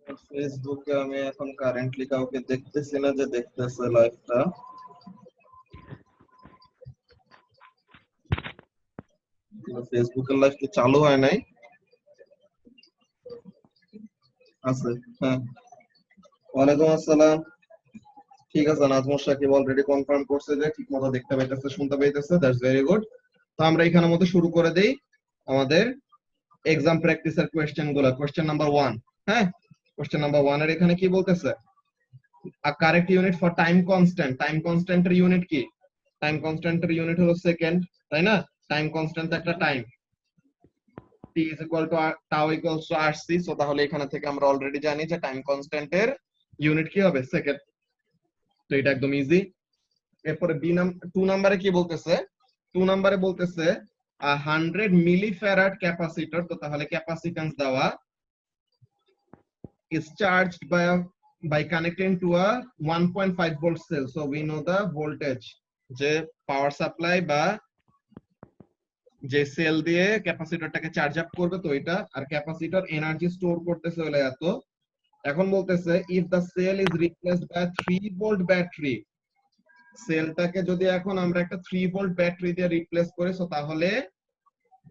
ফেসবুকে আমি এখন কারেন্টলি কাউকে দেখতেছি না যে দেখতেছে লাইভটা। ফেসবুকের লাইভ কি চালু হয় নাই? আছে, হ্যাঁ। ওয়ালাইকুম আসসালাম। ঠিক আছে, নাজমুল সাকিব অলরেডি কনফার্ম করছে যে ঠিক মতো দেখতে পাইতেছে, শুনতে পাইতেছে, দ্যাটস ভেরি গুড। তো আমরা এখানের মধ্যে শুরু করে দেই আমাদের এক্সাম প্র্যাকটিসের কোয়েশ্চেন গুলো। কোয়েশ্চেন নাম্বার 1, হ্যাঁ। কোয়েশ্চেন নাম্বার 1 এর এখানে কি বলতেছে? A correct unit for time constant. Time কনস্ট্যান্টের ইউনিট কি? টাইম কনস্ট্যান্টের ইউনিট হলো সেকেন্ড, তাই না? টাইম কনস্ট্যান্ট একটা time, t is equal to tau equals to rc। So তাহলে এখানে থেকে আমরা অলরেডি জানি যে টাইম কনস্ট্যান্টের ইউনিট কি হবে? সেকেন্ড। তো এটা একদম ইজি। এরপরে বি নাম্বার 2 নম্বরে কি বলতেছে? 2 নম্বরে বলতেছে 100 মিলিফ্যারাড ক্যাপাসিটর। তো তাহলে ক্যাপাসিট্যান্স দেওয়া is charged by connecting to a 1.5 volt cell, so we know the voltage। যে পাওয়ার সাপ্লাই বা যে সেল দিয়ে ক্যাপাসিটরটাকে চার্জ আপ করবে, তো এটা। আর ক্যাপাসিটর এনার্জি স্টোর করতেছে হলো এত। এখন বলতেছে if the cell is replaced by 3 volt battery, সেলটাকে যদি এখন আমরা একটা 3 ভোল্ট ব্যাটারি দিয়ে রিপ্লেস করি, সো তাহলে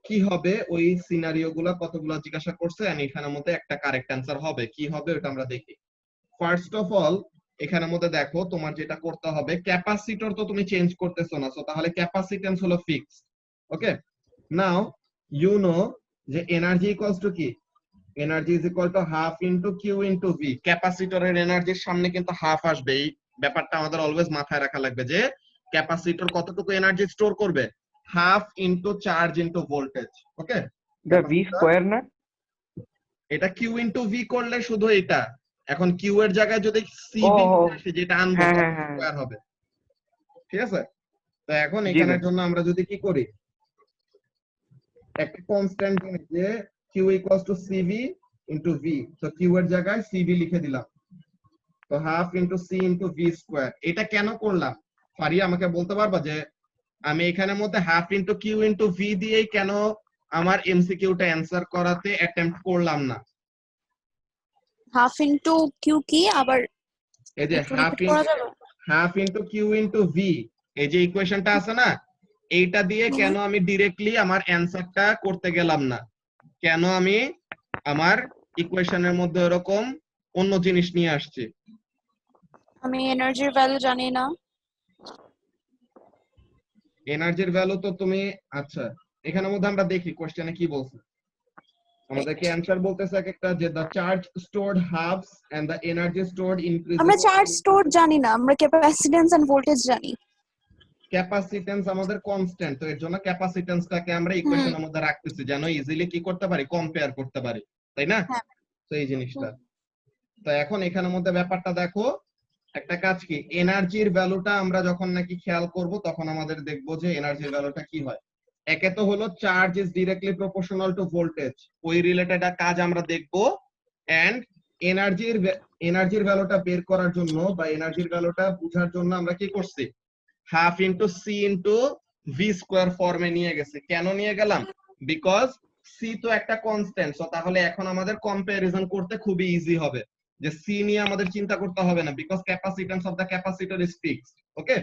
কি হবে? ওই সিনারিও গুলা কতগুলো জিজ্ঞাসা করছে, এন্ড এখানের মধ্যে একটা কারেক্ট অ্যান্সার হবে। কি হবে ওটা আমরা দেখি। ফার্স্ট অফ অল এখানের মধ্যে দেখো তোমার যেটা করতে হবে, ক্যাপাসিটর তো তুমি চেঞ্জ করতেছো না, সো তাহলে ক্যাপাসিটেন্স হলো fixed. Okay, now you know যে এনার্জি ইকুয়ালস টু কি? Energy is equal to half into Q into V. ক্যাপাসিটরের এনার্জির সামনে কিন্তু হাফ আসবে। এই ব্যাপারটা আমাদের অলওয়েজ মাথায় রাখা লাগবে যে ক্যাপাসিটর কতটুকু এনার্জি স্টোর করবে? Half into charge into voltage. Okay, এটা ভি স্কয়ার না? এটা কিউ ইনটু ভি করলে শুধু এটা। এখন কিউ এর জায়গায় যদি ও সিভি আসে, যেটা আনবো, হ্যাঁ তখন হ্যাঁ হ্যাঁ, স্কয়ার হবে। ঠিক আছে? তো এখন জি এখানের ভাই। জন্য আমরা যদি কি করি, একটা কনস্ট্যান্ট জানি যে Q equals to CV into V, তো কিউ এর জায়গায় সিভি লিখে দিলাম। তো half into C into V square. এটা কেন করলাম ফারিয়া, আমাকে বলতে পারবা যে আমি এখানের মধ্যে half into Q into V দিয়েই কেন আমার এমসিকিউটা অ্যানসার করাতে অ্যাটেম্প্ট করলাম না? হাফ ইনটু কিউ কি আবার এই যে একটু রিপিট করা যাবে? Half into Q into V, এই যে ইকুয়েশনটা আছে না, এইটা দিয়ে কেন আমি ডিরেক্টলি আমার অ্যানসারটা করতে গেলাম না? কেন আমি আমার ইকুয়েশনের মধ্যে এরকম অন্য জিনিস নিয়ে আসছি? আমি এনার্জির ভ্যালু জানি না। এনার্জির ভ্যালু তো তুমি, আচ্ছা এখানের মধ্যে আমরা দেখি কোশ্চেনে কি বলছে। আমাদেরকে অ্যানসার বলতেছে একটা যে the charge stored halves and the energy stored increases। আমরা চার্জ স্টোর জানি না, আমরা ক্যাপাসিট্যান্স এন্ড ভোল্টেজ জানি। ক্যাপাসিট্যান্স আমাদের কনস্ট্যান্ট, তো এর জন্য ক্যাপাসিট্যান্সটাকে আমরা ইকুয়েশনের মধ্যে রাখতেছি যেন ইজিলি কি করতে পারি, কম্পেয়ার করতে পারি, তাই না? হ্যাঁ। তো এই জিনিসটা। তো এখন এখানের মধ্যে ব্যাপারটা দেখো, একটা কাজ কি, এনার্জির ভ্যালুটা আমরা যখন নাকি খেয়াল করব, তখন আমাদের দেখবো যে এনার্জির ভ্যালুটা কি হয়। একে তো হলো charge is directly proportional to voltage, ওই রিলেটেড কাজ আমরা দেখবো। এন্ড এনার্জির ভ্যালুটা বের করার জন্য বা এনার্জির ভ্যালুটা বোঝার জন্য আমরা কি করছি, half into C into V square ফর্মে নিয়ে গেছি। কেন নিয়ে গেলাম? বিকজ সি তো একটা কনস্ট্যান্ট, সো তাহলে এখন আমাদের কম্পারিজন করতে খুবই ইজি হবে, যে সি নিয়ে আমাদের চিন্তা করতে হবে না, because capacitance of the capacitor is fixed. Okay,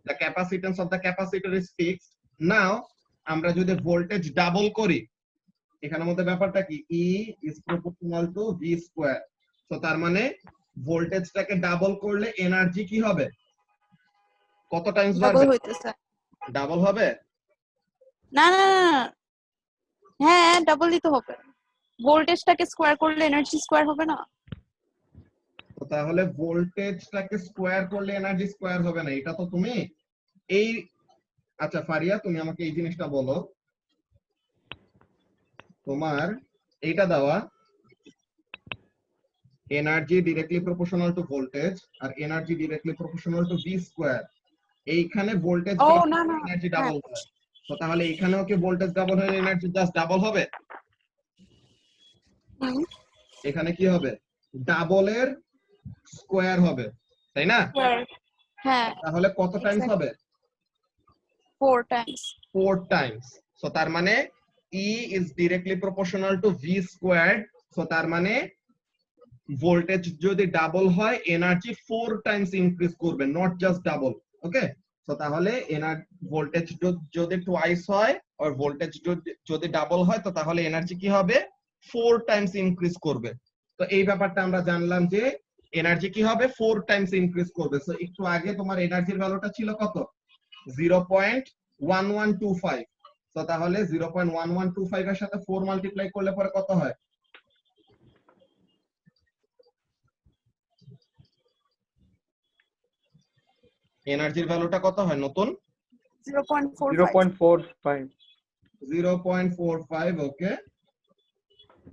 the capacitance of the capacitor is fixed. Now আমরা যদি ভোল্টেজ ডাবল করি, এখানের মধ্যে ব্যাপারটা কি, E is proportional to V square. তো তার মানে ভোল্টেজটাকে ডাবল করলে এনার্জি কি হবে, কত টাইমস ডাবল বাড়বে? হইতেছে। ডাবল হবে? না না না, হ্যাঁ ডাবলই তো হবে। ভোল্টেজটাকে স্কোয়ার করলে এনার্জি স্কোয়ার হবে না? তো তাহলে ভোল্টেজটাকে স্কোয়ার করলে এনার্জি স্কোয়ার হবে না, এটা তো তুমি এই, আচ্ছা ফারিয়া তুমি আমাকে এই জিনিসটা বলো, তোমার এইটা দেওয়া energy directly proportional to voltage আর energy directly proportional to V square, এইখানে ভোল্টেজ ও ডাবল না হলে না, এনার্জি হ্যাঁ ডাবল হয়। তো তাহলে এখানেও কি ভোল্টেজ ডাবল হলে এনার্জি জাস্ট ডাবল হবে? এখানে কি হবে, ডাবলের স্কোয়ার হবে, তাই না? হ্যাঁ তাহলে কত টাইমস হবে? 4 টাইমস। 4 টাইমস। সো তার মানে E is directly proportional to V squared, so তার মানে ভোল্টেজ যদি ডাবল হয় এনার্জি 4 টাইমস ইনক্রিজ করবে, নট জাস্ট ডাবল। ওকে, তো তাহলে ভোল্টেজ যদি টুয়াইস হয় আর ভোল্টেজ যদি ডাবল হয় তো তাহলে এনার্জি কি হবে 4 টাইমস ইনক্রিজ করবে। তো এই ব্যাপারটা আমরা জানলাম যে এনার্জি কি হবে 4 টাইমস ইনক্রিজ করবে। সো একটু আগে তোমার এনার্জির ভ্যালুটা ছিল কত 0.1125। তো তাহলে 0.1125 এর সাথে 4 মাল্টিপ্লাই করলে পরে কত হয়? এনার্জির ভ্যালুটা কত হয় নতুন? 0.45 0.45। ওকে,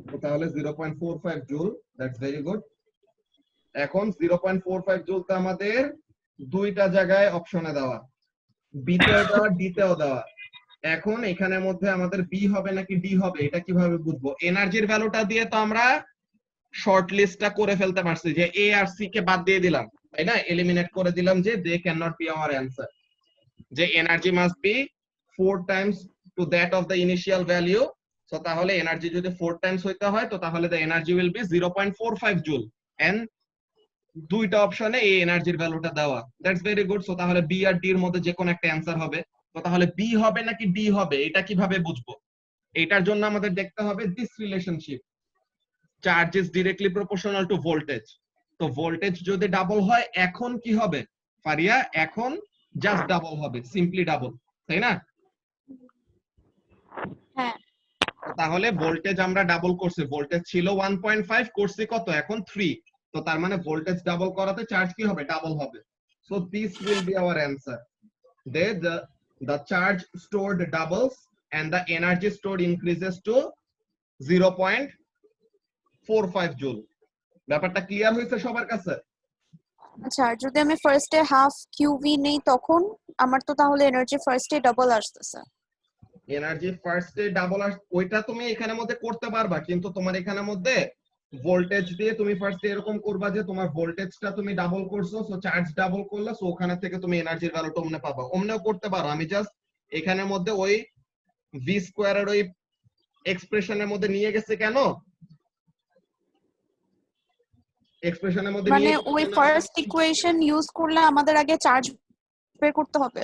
তো তাহলে 0.45 জুল, দ্যাটস ভেরি গুড। এখন 0.45 জুল তো আমাদের দুইটা জায়গায় অপশনে দেওয়া, বি তেও দেওয়া ডি তেও দেওয়া। এখন এখানের মধ্যে আমাদের বি হবে নাকি ডি হবে এটা কিভাবে বুঝবো? এনার্জির ভ্যালুটা দিয়ে তো আমরা শর্ট লিস্টটা করে ফেলতে পারছি যে এ আর সি কে বাদ দিয়ে দিলাম, তাই না? এলিমিনেট করে দিলাম যে they can not be our answer, যে energy must be 4 times to that of the initial value. So তাহলে এনার্জি যদি 4 টাইমস হইতে হয় তো তাহলে the energy will be 0.45 joule, and দুইটা অপশনে এই এনার্জির ভ্যালুটা দেওয়া। That's very good. সো তাহলে বি আর ডি এর মধ্যে যে কোনো একটা অ্যান্সার হবে। তো তাহলে বি হবে নাকি ডি হবে এটা কিভাবে বুঝবো? এটার জন্য আমাদের দেখতে হবে this relationship, charge is directly proportional to voltage. তো ভোল্টেজ যদি ডাবল হয় এখন কি হবে ফারিয়া? এখন জাস্ট ডাবল হবে, সিম্পলি ডাবল, তাই না? হ্যাঁ। তাহলে ভোল্টেজ আমরা ডাবল করছি, ভোল্টেজ ছিল 1.5 করছি কত এখন 3। তো তার মানে ভোল্টেজ ডাবল করাতে চার্জ কি হবে ডাবল হবে। So this will be our answer. The charge stored doubles and the energy stored increases to 0.45 joule. ব্যাপারটা ক্লিয়ার হয়েছে সবার কাছে? আচ্ছা, যদি আমি ফার্স্টে হাফ কিউভি নেই তখন আমার তো তাহলে এনার্জি ফার্স্টে ডাবল আসতেছে। এনার্জি ফার্স্টে ডাবল ওইটা তুমি এখানের মধ্যে করতে পারবা, কিন্তু তোমার এখানের মধ্যে ভোল্টেজ দিয়ে তুমি ফার্স্টে এরকম করবা যে তোমার ভোল্টেজটা তুমি ডাবল করছো, সো চার্জ ডাবল করলে, সো ওখানে থেকে তুমি এনার্জির ভ্যালুটা অমনে পাবা। অমনেও করতে পারো, আমি জাস্ট এখানের মধ্যে ওই ভি স্কয়ারের ওই এক্সপ্রেশনের মধ্যে নিয়ে গেছে কেন, এক্সপ্রেশনের মধ্যে মানে নিয়ে ওই ফার্স্ট ইকুয়েশন ইউজ করলে আমাদের আগে চার্জ বের করতে হবে।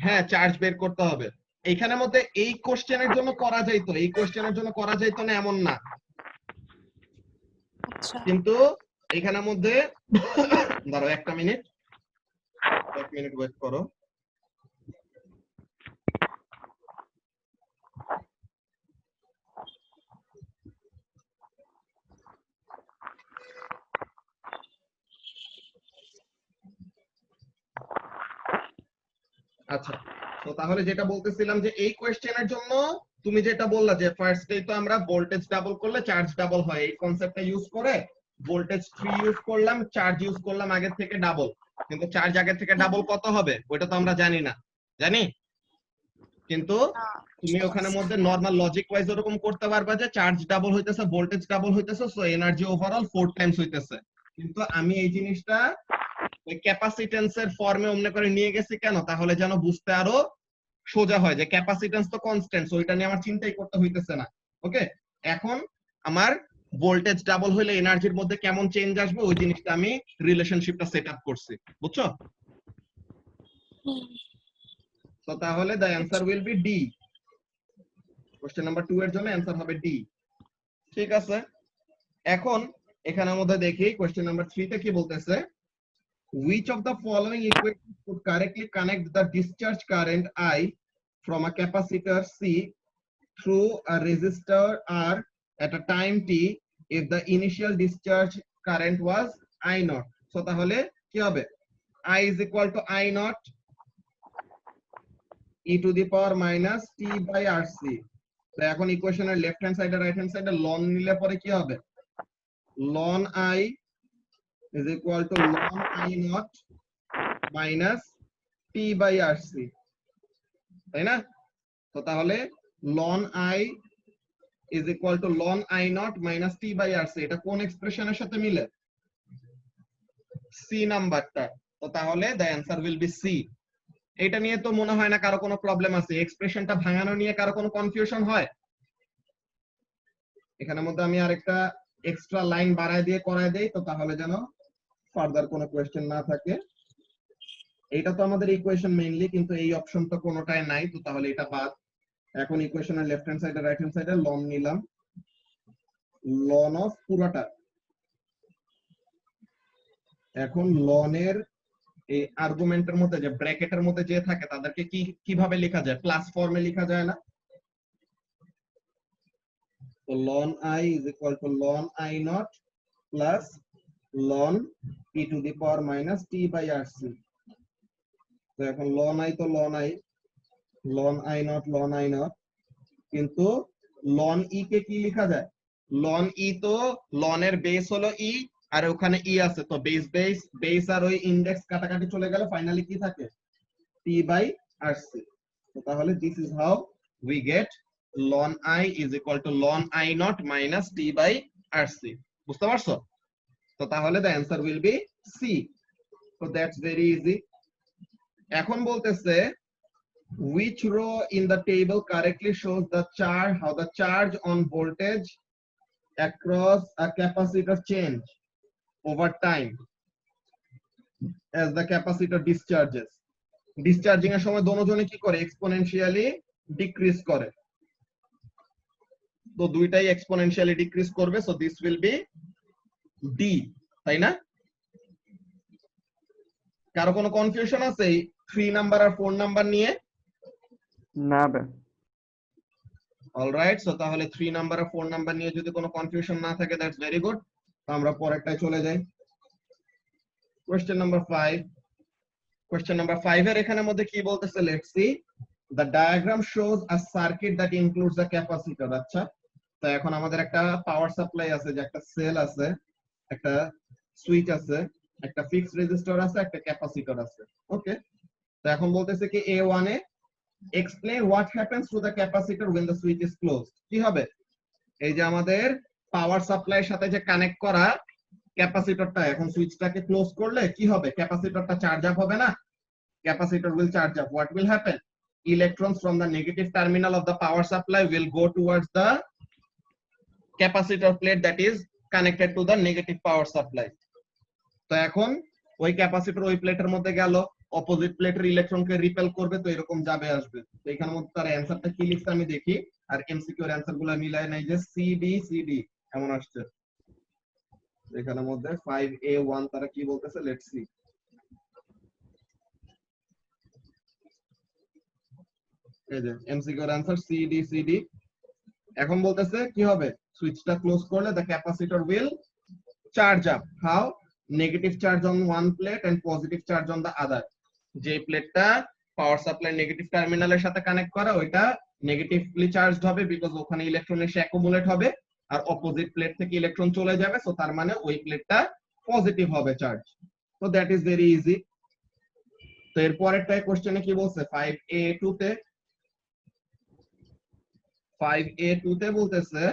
হ্যাঁ, চার্জ বের করতে হবে। এইখানের মধ্যে এই কোশ্চেনের জন্য করা যাইতো, এই কোশ্চেনের জন্য করা যাইতো না এমন না, আচ্ছা, কিন্তু এখানের মধ্যে ধরো একটা মিনিট, 1 মিনিট ওয়েট করো। আচ্ছা, তো তাহলে যেটা বলতেছিলাম যে এই কোশ্চেনের জন্য তুমি যেটা বললা যে ফার্স্টেই তো আমরা ভোল্টেজ ডাবল করলে চার্জ ডাবল হয়, এই কনসেপ্টটা ইউজ করে ভোল্টেজ 3 ইউজ করলাম, চার্জ ইউজ করলাম আগের থেকে ডাবল। কিন্তু চার্জ আগের থেকে ডাবল কত হবে ওটা তো আমরা জানি না, জানি? কিন্তু তুমি ওখানে মধ্যে নরমাল লজিক ওয়াইজ এরকম করতে পারবা যে চার্জ ডাবল হইতেছে, ভোল্টেজ ডাবল হইতেছে, সো এনার্জি ওভারঅল 4 টাইমস হইতেছে। কিন্তু আমি এই জিনিসটা ওই ক্যাপাসিটেন্সের ফর্মে অমনে করে নিয়ে গেছি কেন, তাহলে যেন বুঝতে আরো সোজা হয় যে ক্যাপাসিটেন্স তো কনস্ট্যান্ট, সো এটা নিয়ে আমার চিন্তাই করতে হইতেছে না। ওকে, এখন আমার ভোল্টেজ ডাবল হইলে এনার্জির মধ্যে কেমন চেঞ্জ আসবে ওই জিনিসটা আমি রিলেশনশিপটা সেট আপ করছি, বুঝছো? তো তাহলে the answer will B D. Question number 2 এর জন্য অ্যান্সার হবে ডি। ঠিক আছে, এখন এখানের মধ্যে দেখি কোশ্চেন নাম্বার 3 তে কি বলতেছে। Which of the following equations could correctly connect the discharge current I from a capacitor C through a resistor R at a time t if the initial discharge current was I naught? So তাহলে কি হবে? I is equal to I naught e to the power minus t by RC. তো এখন ইকুয়েশনের left hand side আর right hand সাইডে loan নিলে পরে কি হবে? ln I is equal to ln I naught minus t by RC, তাই না? তো তাহলে ln I is equal to ln I naught minus t by RC, এটা কোন এক্সপ্রেশনের সাথে মিলে? সি নাম্বারটা। তো তাহলে the answer will be C. এটা নিয়ে তো মনে হয় না কারো কোনো প্রবলেম আছে, এক্সপ্রেশনটা ভাঙানো নিয়ে কারো কোনো কনফিউশন হয়? এখানের মধ্যে আমি আরেকটা এক্সট্রা লাইন বাড়ায় দিয়ে করায় দেই, তো তাহলে যেন ফার্দার কোনো কোয়েশ্চেন না থাকে। এইটা তো আমাদের ইকুয়েশন মেইনলি, কিন্তু এই অপশনটা কোনোটাই নাই, তো তাহলে এটা বাদ। এখন ইকুয়েশনের লেফট হ্যান্ড সাইডে রাইট হ্যান্ড সাইডে লন নিলাম, লন অফ পুরাটা। এখন লনের এই আর্গুমেন্টের মধ্যে যে ব্র্যাকেটের মধ্যে যে থাকে তাদেরকে কিভাবে লেখা যায়? প্লাস ফর্মে লেখা যায় না? তো ln I is equal to ln I naught plus ln e to the power minus t by R C. তো এখন লন আই তো ln I, ln I naught, কিন্তু লন ই কে কি লেখা যায়? লন ই তো লনের বেস হলো ই, আর ওখানে ই আছে, তো বেস আর ওই ইন্ডেক্স কাটাকাটি চলে গেলে ফাইনালি কি থাকে? T by R C. তো তাহলে this is how we get ln I is equal to ln I naught minus t by R C. বুঝতে পারছো? তো তাহলে the answer will be C. তো দ্যাটস ভেরি ইজি। এখন বলতেছে which row in the table correctly shows the charge, how the charge on voltage across a capacitor change over time as the capacitor discharges? Discharging এর সময় দোনোজনে কি করে? Exponentially decrease করে। তো দুইটাই এক্সপোনেনশিয়ালি ডিক্রিজ করবে, so this will be D, তাই না? কারো কোনো কনফিউশন আছে এই 3 নাম্বার আর 4 নাম্বার নিয়ে? না বে। অলরাইট, সো তাহলে 3 নাম্বার আর 4 নাম্বার নিয়ে যদি কোনো কনফিউশন না থাকে, দ্যাটস ভেরি গুড। তো আমরা পরেরটায় চলে যাই। Question number 5। কোশ্চেন নাম্বার 5 এর এখানে মধ্যে কি বলতেছে? Let's see. The diagram shows a circuit that includes a capacitor. আচ্ছা, তো এখন আমাদের একটা পাওয়ার সাপ্লাই আছে, যে একটা সেল আছে, একটা সুইচ আছে, একটা ফিক্সড রেজিস্টর আছে, একটা ক্যাপাসিটর আছে। ওকে, তো এখন বলতেছে কি A1 A explain what happens to the capacitor when the switch is closed. কি হবে? এই যে আমাদের পাওয়ার সাপ্লাইয়ের সাথে যে কানেক্ট করা ক্যাপাসিটরটা, এখন সুইচটাকে ক্লোজ করলে কি হবে? ক্যাপাসিটরটা চার্জ আপ হবে না? Capacitor will charge up. What will happen? Electrons from the negative terminal of the power supply will go towards the capacitor plate that is connected to the negative power supply. তো এখন ওই capacitor ওই প্লেটের মধ্যে গেল, opposite প্লেটের ইলেকট্রনকে repel করবে, তো এরকম যাবে আসবে। তো এখানের মধ্যে তার অ্যানসারটা কি লিখছে আমি দেখি, আর এমসিকিউ এর অ্যানসারগুলো মিলাই নাই, যে সিডি এমন আসছে এখানের মধ্যে। 5A1 তারা কি বলতেছে? Let's see. এই যে এমসিকিউ এর অ্যানসার সিডি। এখন বলতেছে কি হবে? সুইচটা ক্লোজ করলে the capacitor will charge up. How? Negative charge on one plate and positive charge on the other. যে প্লেটটা পাওয়ার সাপ্লাই নেগেটিভ টার্মিনালের সাথে কানেক্ট করা, ওইটা নেগেটিভলি চার্জড হবে, বিকজ ওখানে ইলেকট্রন এসে অ্যাকুমুলেট হবে, আর অপোজিট প্লেট থেকে ইলেকট্রন চলে যাবে, সো তার মানে ওই প্লেটটা পজিটিভ হবে চার্জ। তো দ্যাট ইজ ভেরি ইজি। তো এর পরেরটাই কোশ্চেনে কি বলছে? 5A2 তে 5A2 তে বলতেছে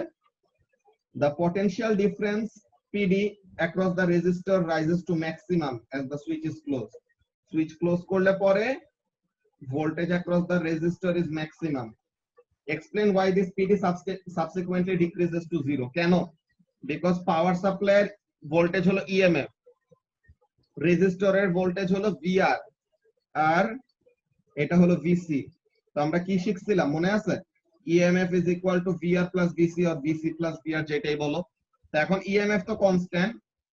the potential difference PD across the resistor rises to maximum as the switch is closed. Switch close করলে পরে voltage across the resistor is maximum. Explain why this PD subsequently decreases to 0. কেন? Because power supply voltage হলো EMF, রেজিস্টরের voltage হলো VR, আর এটা হলো VC। তো আমরা কি শিখছিলাম মনে আছে? EMF is equal to VR plus VC or VC plus VR, যেটাই বলো। তো এখন EMF তো কনস্ট্যান্ট,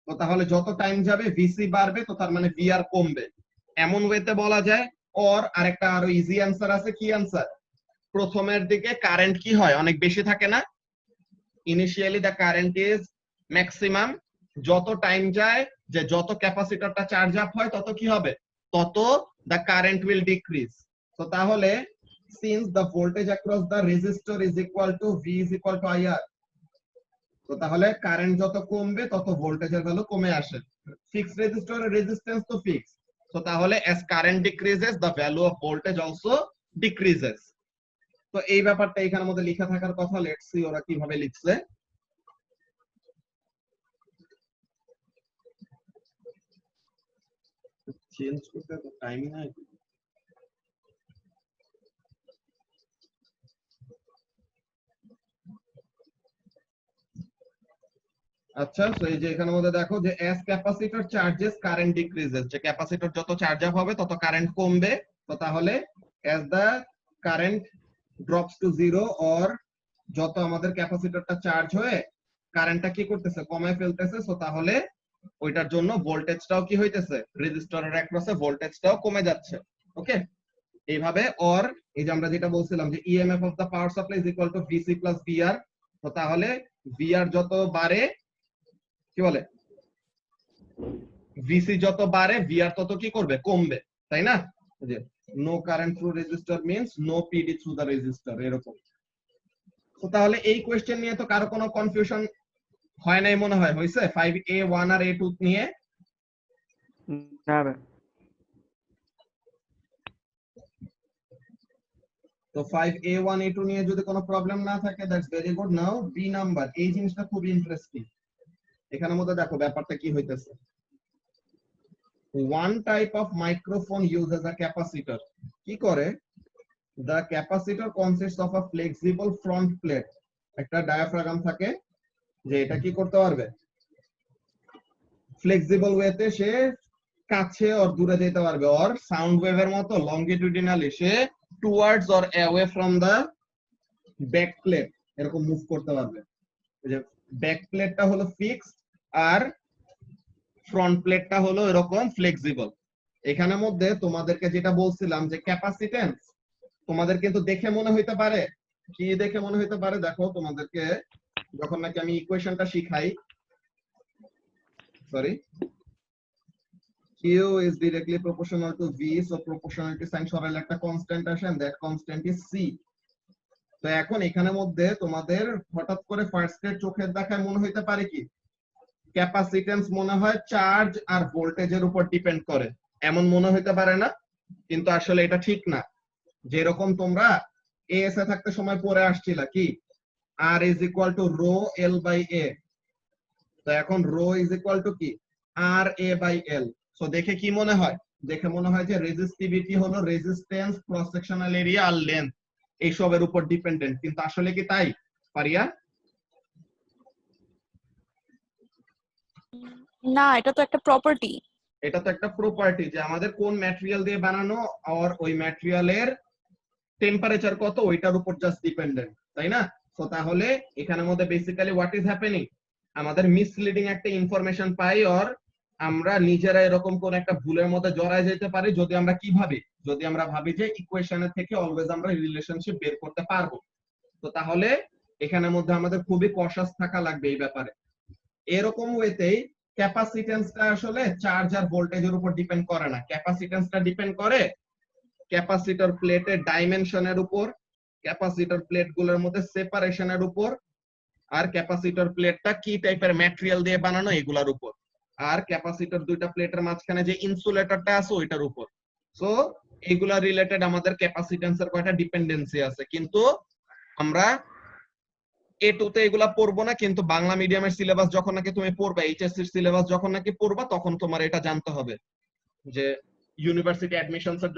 তো তাহলে যত টাইম যাবে VC বাড়বে, তো তার মানে VR কমবে। এমন ওয়েতে বলা যায়। আর আরেকটা আরো ইজি অ্যান্সার আছে। কি অ্যান্সার? প্রথমের দিকে কারেন্ট কি হয়? অনেক বেশি থাকে না? Initially the current is maximum. যত টাইম যায়, যে যত ক্যাপাসিটরটা চার্জ আপ হয়, তত কি হবে? তত দ্য কারেন্ট উইল ডিক্রিজ। তো তাহলে since the voltage across the resistor is equal to V is equal to IR, তো তাহলে কারেন্ট যত কমবে তত ভোল্টেজের ভ্যালু কমে আসে। ফিক্সড রেজিস্টরের রেজিস্ট্যান্স তো ফিক্স, তো তাহলে as current decreases the value of voltage also decreases. তো এই ব্যাপারটা এখানের মধ্যে লেখা থাকার কথা। লেটস সি ওরা কিভাবে লিখছে। চেঞ্জ করতে তো টাইম নাই। আচ্ছা, সো এই যে এখানের মধ্যে দেখো যে as capacitor charges current decreases, যে ক্যাপাসিটর যত চার্জ আপ হবে তত কারেন্ট কমবে। তো তাহলে as the current drops to zero, or যত আমাদের ক্যাপাসিটরটা চার্জ হয়ে কারেন্টটা কি করতেছে, কমায় ফেলতেছে, সো তাহলে ওইটার জন্য ভোল্টেজটাও কি হইতেছে, রেজিস্টরের অ্যাক্রসে ভোল্টেজটাও কমে যাচ্ছে। ওকে, এইভাবে। অর এই যে আমরা যেটা বলছিলাম যে EMF of the power supply is equal to VC plus VR. তো তাহলে ভিআর যত বাড়ে, কি বলে, ভিসি যত বাড়ে ভিআর তত কি করবে, কমবে, তাই না? যে no current through resistor means no PD through the resistor, এরকম। তো তাহলে এই কোশ্চেন নিয়ে তো কারো কোনো কনফিউশন হয় নাই মনে হয়, হইছে 5A1 আর A2 নিয়ে? না ভাই। তো 5A1 A2 নিয়ে যদি কোনো প্রবলেম না থাকে, that's very good. Now B number, এই জিনিসটা খুব ইন্টারেস্টিং। এখানের মধ্যে দেখো ব্যাপারটা কি হইতেছে। One type of microphone uses a capacitor. কি করে? The capacitor consists of a flexible front plate. একটা ডায়াফ্রাগাম থাকে যে এটা কি করতে পারবে, ফ্লেক্সিবল ওয়েতে সে কাছে আর দূরে যেতে পারবে, আর সাউন্ড ওয়েভের মতো longitudinally say towards or away from the back plate এরকম মুভ করতে পারবে। যে ব্যাক প্লেটটা হলো ফিক্সড আর ফ্রন্ট প্লেটটা হলো এরকম ফ্লেক্সিবল। এখানের মধ্যে তোমাদেরকে যেটা বলছিলাম যে ক্যাপাসিটেন্স, তোমাদের কিন্তু দেখে মনে হইতে পারে, কি দেখে মনে হইতে পারে, দেখো তোমাদেরকে যখন নাকি আমি ইকুয়েশনটা শিখাই, sorry, Q is directly proportional to V, so proportionality sign সরাইলে একটা কনস্ট্যান্ট আসে, and that constant is C। তো এখন এখানের মধ্যে তোমাদের হঠাৎ করে ফার্স্ট এর চোখের দেখায় মনে হইতে পারে কি, ক্যাপাসিটেন্স মনে হয় চার্জ আর ভোল্টেজের উপর ডিপেন্ড করে, এমন মনে হইতে পারে না? কিন্তু আসলে এটা ঠিক না। যেরকম তোমরা এএস এ থাকতে সময় পড়ে আসছিলা কি, R is equal to rho L by A. তো এখন রো ইজ ইকুয়াল টু কি, আর এ বাই এল। সো দেখে কি মনে হয়, দেখে মনে হয় যে রেজিস্টিভিটি হলো রেজিস্ট্যান্স, ক্রস সেকশনাল এরিয়া আর লেন্থ এইসবের উপর ডিপেন্ডেন্ট, কিন্তু আসলে কি তাই পারিয়া? না, এটা তো একটা প্রপার্টি। এটা তো একটা প্রপার্টি যে আমাদের কোন ম্যাটেরিয়াল দিয়ে বানানো আর ওই ম্যাটেরিয়ালের টেম্পারেচার কত ওইটার উপর জাস্ট ডিপেন্ডেন্ট, তাই না? তো তাহলে এখানের মধ্যে বেসিক্যালি হোয়াট ইজ হ্যাপেনিং, আমাদের মিসলিডিং একটা ইনফরমেশন পাই, আর আমরা নিজেরা এরকম কোন একটা ভুলের মধ্যে জড়ায় যেতে পারি যদি আমরা কি ভাবি, যদি আমরা ভাবি যে ইকুয়েশনের থেকে অলওয়েজ আমরা রিলেশনশিপ বের করতে পারবো। তো তাহলে এখানের মধ্যে আমাদের খুবই কশাস থাকা লাগবে এই ব্যাপারে। এরকম ওয়েতেই ক্যাপাসিটেন্সটা আসলে চার্জ আর ভোল্টেজের উপর ডিপেন্ড করে না, ক্যাপাসিটেন্সটা ডিপেন্ড করে ক্যাপাসিটর প্লেটের ডাইমেনশনের উপর, ক্যাপাসিটর প্লেট গুলোর মধ্যে সেপারেশনের উপর, আর ক্যাপাসিটর প্লেটটা কি টাইপের ম্যাটেরিয়াল দিয়ে বানানো এগুলোর উপর, আর ক্যাপাসিটর দুইটা প্লেটের মাঝখানে যে ইনসুলেটরটা আছে ওইটার উপর। সো এইগুলা রিলেটেড আমাদের ক্যাপাসিটেন্সের কয়টা ডিপেন্ডেন্সি আছে, কিন্তু আমরা A2 তে এগুলা পড়বো না, কিন্তু বাংলা মিডিয়ামের সিলেবাস যখন নাকি তুমি পড়বা, এইচএসসি সিলেবাস যখন নাকি পড়বা, তখন তোমার এটা জানতে হবে যে ইউনিভার্সিটি অ্যাডমিশনস এর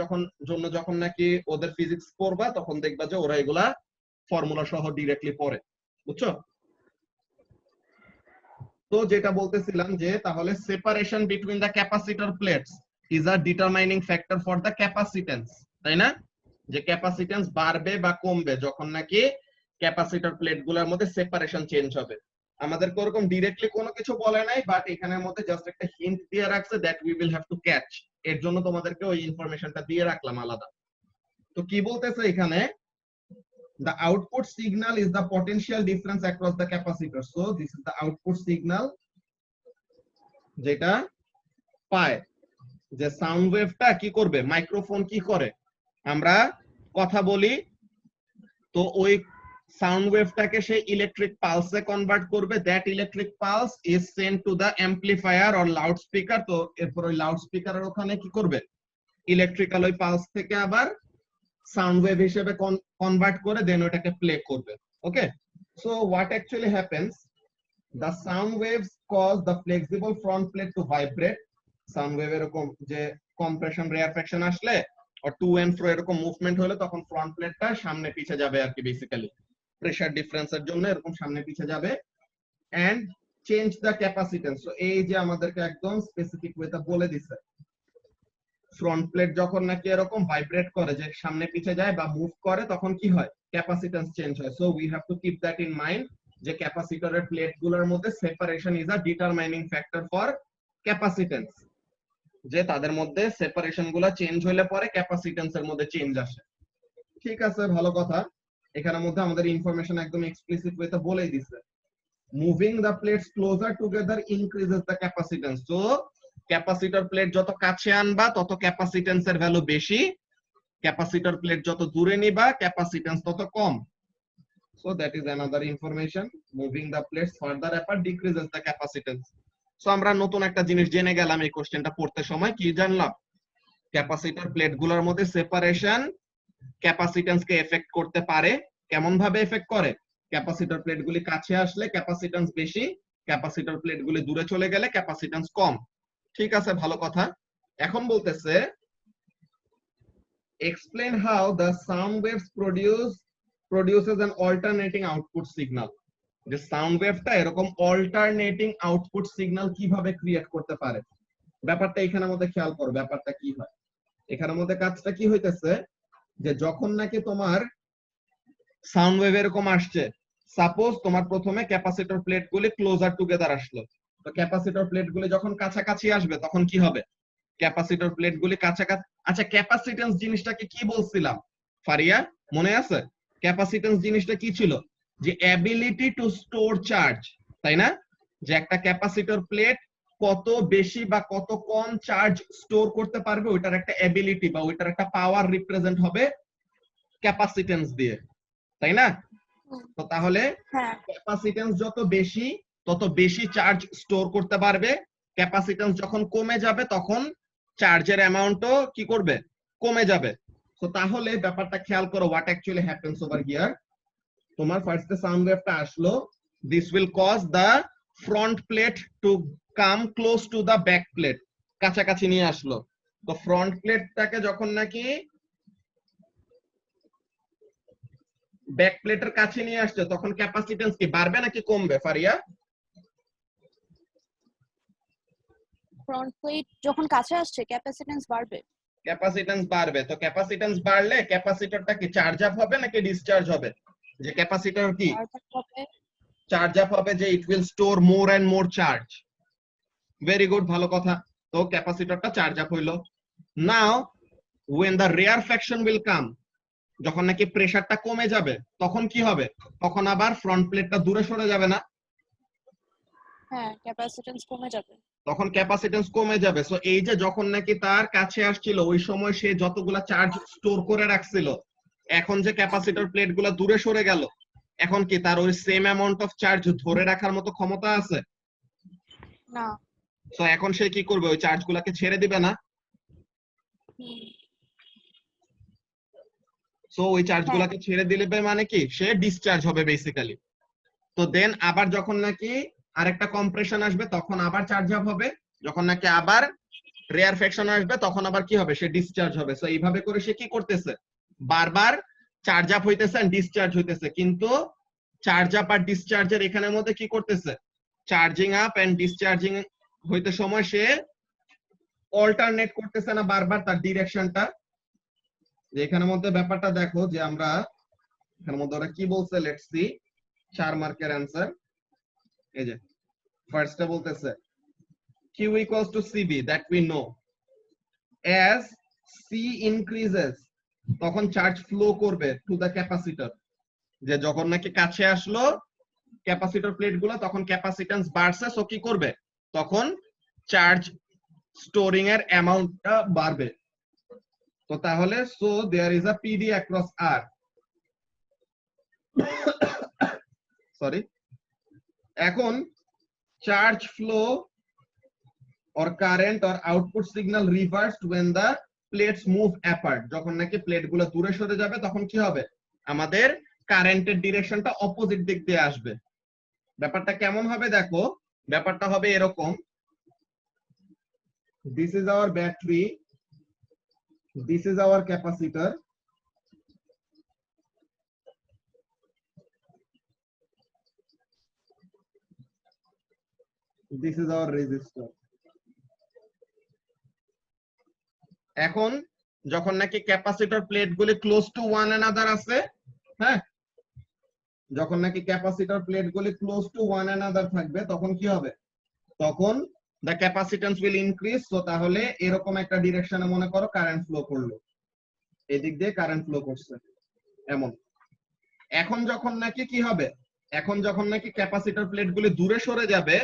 যখন নাকি ওদের ফিজিক্স পড়বা, তখন দেখবা যে ওরা এগুলা ফর্মুলা সহ ডিরেক্টলি পড়ে, বুঝছো? তো যেটা বলতেছিলাম যে তাহলে separation between the capacitor plates is a determining factor for the capacitance, তাই না? যে ক্যাপাসিটেন্স বাড়বে বা কমবে যখন নাকি ক্যাপাসিটর প্লেট গুলোর মধ্যে সেপারেশন চেঞ্জ হবে। আমাদের ওরকম ডিরেক্টলি কোনো কিছু বলে নাই, বাট এখানের মধ্যে জাস্ট একটা হিন্ট দিয়ে রাখছে that we will have to catch, এর জন্য তোমাদেরকে ওই ইনফরমেশনটা দিয়ে রাখলাম আলাদা। তো কি বলতেছে এখানে, the output signal is the potential difference across the capacitor, so this is the output signal যেটা পায়, যে সাউন্ড ওয়েভটা কি করবে, মাইক্রোফোন কি করে, আমরা কথা বলি, তো ওই সাউন্ড ওয়েভটাকে সে ইলেকট্রিক পালসে কনভার্ট করবে, that electric pulse is sent to the amplifier or loudspeaker. তো এরপর ওই লাউড স্পিকারের ওখানে কি করবে, ইলেকট্রিক্যাল ওই পালস থেকে আবার সাউন্ড ওয়েভ হিসেবে কনভার্ট করে দেন ওটাকে প্লে করবে। Okay, so what actually happens, the sound waves cause the flexible front plate to vibrate। Sound wave এরকম যে কম্প্রেশন রেয়ারফ্যাকশন আসলে আর টু এন্ড ফ্রো এরকম মুভমেন্ট হলে তখন ফ্রন্ট প্লেটটা সামনে পিছে যাবে আর কি, বেসিক্যালি প্রেসার ডিফারেন্সের জন্য এরকম সামনে পিছে যাবে। And change the capacitance. তো এই যে আমাদেরকে একদম স্পেসিফিক ওয়েতে বলে দিছে ফ্রন্ট প্লেট যখন নাকি এরকম ভাইব্রেট করে, যে সামনে পিছে যায় বা মুভ করে, তখন কি হয়, ক্যাপাসিটেন্স চেঞ্জ হয়। So we have to keep that in mind যে ক্যাপাসিটরের প্লেট গুলোর মধ্যে separation is a determining factor for capacitance, যে তাদের মধ্যে সেপারেশন গুলা চেঞ্জ হইলে পরে ক্যাপাসিটেন্স এর মধ্যে চেঞ্জ আসে। ঠিক আছে, ভালো কথা। এখানের মধ্যে আমাদের ইনফরমেশন একদম এক্সপ্লিসিট ওয়েতে বলেই দিছে। Moving the plates closer together increases the capacitance. তো ক্যাপাসিটর প্লেট যত কাছে আনবা তত ক্যাপাসিটেন্স এর ভ্যালু বেশি, ক্যাপাসিটর প্লেট যত দূরে নিবা ক্যাপাসিটেন্স তত কম। So that is another information, moving the plates further apart decreases the capacitance. So আমরা নতুন একটা জিনিস জেনে গেলাম এই কোশ্চেনটা পড়তে সময়। কি জানলাম? ক্যাপাসিটর প্লেট গুলোর মধ্যে সেপারেশন ক্যাপাসিটেন্স কে এফেক্ট করতে পারে। কেমন ভাবে এফেক্ট করে? ক্যাপাসিটর প্লেট গুলি কাছে আসলে ক্যাপাসিটেন্স বেশি, ক্যাপাসিটর প্লেট গুলি দূরে চলে গেলে ক্যাপাসিটেন্স কম। ঠিক আছে, ভালো কথা। এখন বলতেছে explain how the sound waves produces an alternating output signal। যে সাউন্ড ওয়েভটা এরকম অল্টারনেটিং আউটপুট সিগন্যাল কিভাবে ক্রিয়েট করতে পারে, ব্যাপারটা এখানের মধ্যে খেয়াল করো। ব্যাপারটা কি হয় এখানের মধ্যে, কাজটা কি হইতেছে, যে যখন নাকি তোমার সাউন্ড ওয়েভ এরকম আসছে, সাপোজ তোমার প্রথমে ক্যাপাসিটর প্লেট গুলি ক্লোজার টুগেদার আসলো, তো ক্যাপাসিটর প্লেট গুলি যখন কাছাকাছি আসবে তখন কি হবে, ক্যাপাসিটর প্লেট গুলি কাছাকাছি। আচ্ছা, ক্যাপাসিটেন্স জিনিসটাকে কি বলছিলাম ফারিয়া, মনে আছে? ক্যাপাসিটেন্স জিনিসটা কি ছিল? যে অ্যাবিলিটি টু স্টোর চার্জ, তাই না? যে একটা ক্যাপাসিটর প্লেট কত বেশি বা কত কম চার্জ স্টোর করতে পারবে, ওইটার একটা অ্যাবিলিটি বা ওইটার একটা পাওয়ার রিপ্রেজেন্ট হবে ক্যাপাসিটেন্স দিয়ে, তাই না? তো তাহলে ক্যাপাসিটেন্স যত বেশি তত বেশি চার্জ স্টোর করতে পারবে, ক্যাপাসিটেন্স যখন কমে যাবে তখন চার্জের অ্যামাউন্টও কি করবে, কমে যাবে। তো তাহলে ব্যাপারটা খেয়াল করো, what actually happens over here. তোমার ফার্স্টে সাউন্ড ওয়েভটা আসলো, this will cause the front plate to come close to the back plate, কাছাকাছি নিয়ে আসলো। তো ফ্রন্ট প্লেটটাকে যখন নাকি ব্যাক প্লেটের কাছে নিয়ে আসছে তখন ক্যাপাসিটেন্স কি বাড়বে নাকি কমবে ফারিয়া? ফ্রন্ট প্লেট যখন কাছে আসছে ক্যাপাসিটেন্স বাড়বে। ক্যাপাসিটেন্স বাড়বে। তো ক্যাপাসিটেন্স বাড়লে ক্যাপাসিটরটা কি চার্জ আপ হবে নাকি ডিসচার্জ হবে? যে ক্যাপাসিটর কি চার্জ আপ হবে, যে it will store more and more charge. Very good, ভালো কথা। তো ক্যাপাসিটরটা চার্জ আপ হইলো। নাও when the rarefaction will come, যখন নাকি প্রেসারটা কমে যাবে তখন কি হবে, তখন আবার ফ্রন্ট প্লেটটা দূরে সরে যাবে না? হ্যাঁ, ক্যাপাসিটেন্স কমে যাবে। তখন ক্যাপাসিটেন্স কমে যাবে। সো এই যে যখন নাকি তার কাছে আসছিল ওই সময় সে যতগুলা চার্জ স্টোর করে রাখছিল, এখন যে ক্যাপাসিটর প্লেট গুলা দূরে সরে গেল, এখন কি তার ওই সেম অ্যামাউন্ট অফ চার্জ ধরে রাখার মতো ক্ষমতা আছে? না। সো এখন সে কি করবে, ওই চার্জ গুলাকে ছেড়ে দিবে না? সো ওই চার্জ গুলাকে ছেড়ে দিলে মানে কি, সে ডিসচার্জ হবে বেসিক্যালি। তো দেন আবার যখন নাকি আরেকটা কম্প্রেশন আসবে তখন আবার চার্জ আপ হবে, যখন নাকি আবার রেয়ারফ্যাকশন আসবে তখন আবার কি হবে, সে ডিসচার্জ হবে। সো এইভাবে করে সে কি করতেছে, বারবার চার্জ আপ হইতেছে এন্ড ডিসচার্জ হইতেছে। কিন্তু চার্জ আপ আর ডিসচার্জের এখানের মধ্যে কি করতেছে, চার্জিং আপ এন্ড ডিসচার্জিং হইতে সময় সে অল্টারনেট করতেছে না বারবার তার ডিরেকশনটা। এখানের মধ্যে ব্যাপারটা দেখো, যে আমরা এখানের মধ্যে ওরা কি বলছে, লেটস সি 4 মার্কের অ্যানসার। এই যে ফার্স্টে বলতেছে Q equals to CB, that we know. As C increases, তখন চার্জ ফ্লো করবে টু দ্য ক্যাপাসিটর। যে যখন নাকি কাছে আসলো ক্যাপাসিটর প্লেট গুলো তখন ক্যাপাসিটেন্স বাড়ছে, সো কি করবে, তখন চার্জ স্টোরিং এর অ্যামাউন্টটা বাড়বে। তো তাহলে so there is a PD across R। Sorry, এখন charge flow or current or output signal reversed when the plates move apart, যখন নাকি প্লেট গুলো দূরে সরে যাবে তখন কি হবে, আমাদের কারেন্টের ডিরেকশনটা অপোজিট দিক দিয়ে আসবে। ব্যাপারটা কেমন হবে দেখো, ব্যাপারটা হবে এরকম, this is our battery, this is our capacitor, this is our resistor. এখন যখন নাকি ক্যাপাসিটর প্লেটগুলি ক্লোজ টু ওয়ান অ্যানাদার আছে, হ্যাঁ, যখন নাকি ক্যাপাসিটর প্লেটগুলি ক্লোজ টু ওয়ান অ্যানাদার থাকবে তখন কি হবে, তখন the capacitance will increase. So তাহলে এরকম একটা ডিরেকশনে মনে করো কারেন্ট ফ্লো করলো, এদিক দিয়ে কারেন্ট ফ্লো করছে এমন। এখন যখন নাকি কি হবে, এখন যখন নাকি ক্যাপাসিটর প্লেটগুলি দূরে সরে যাবে,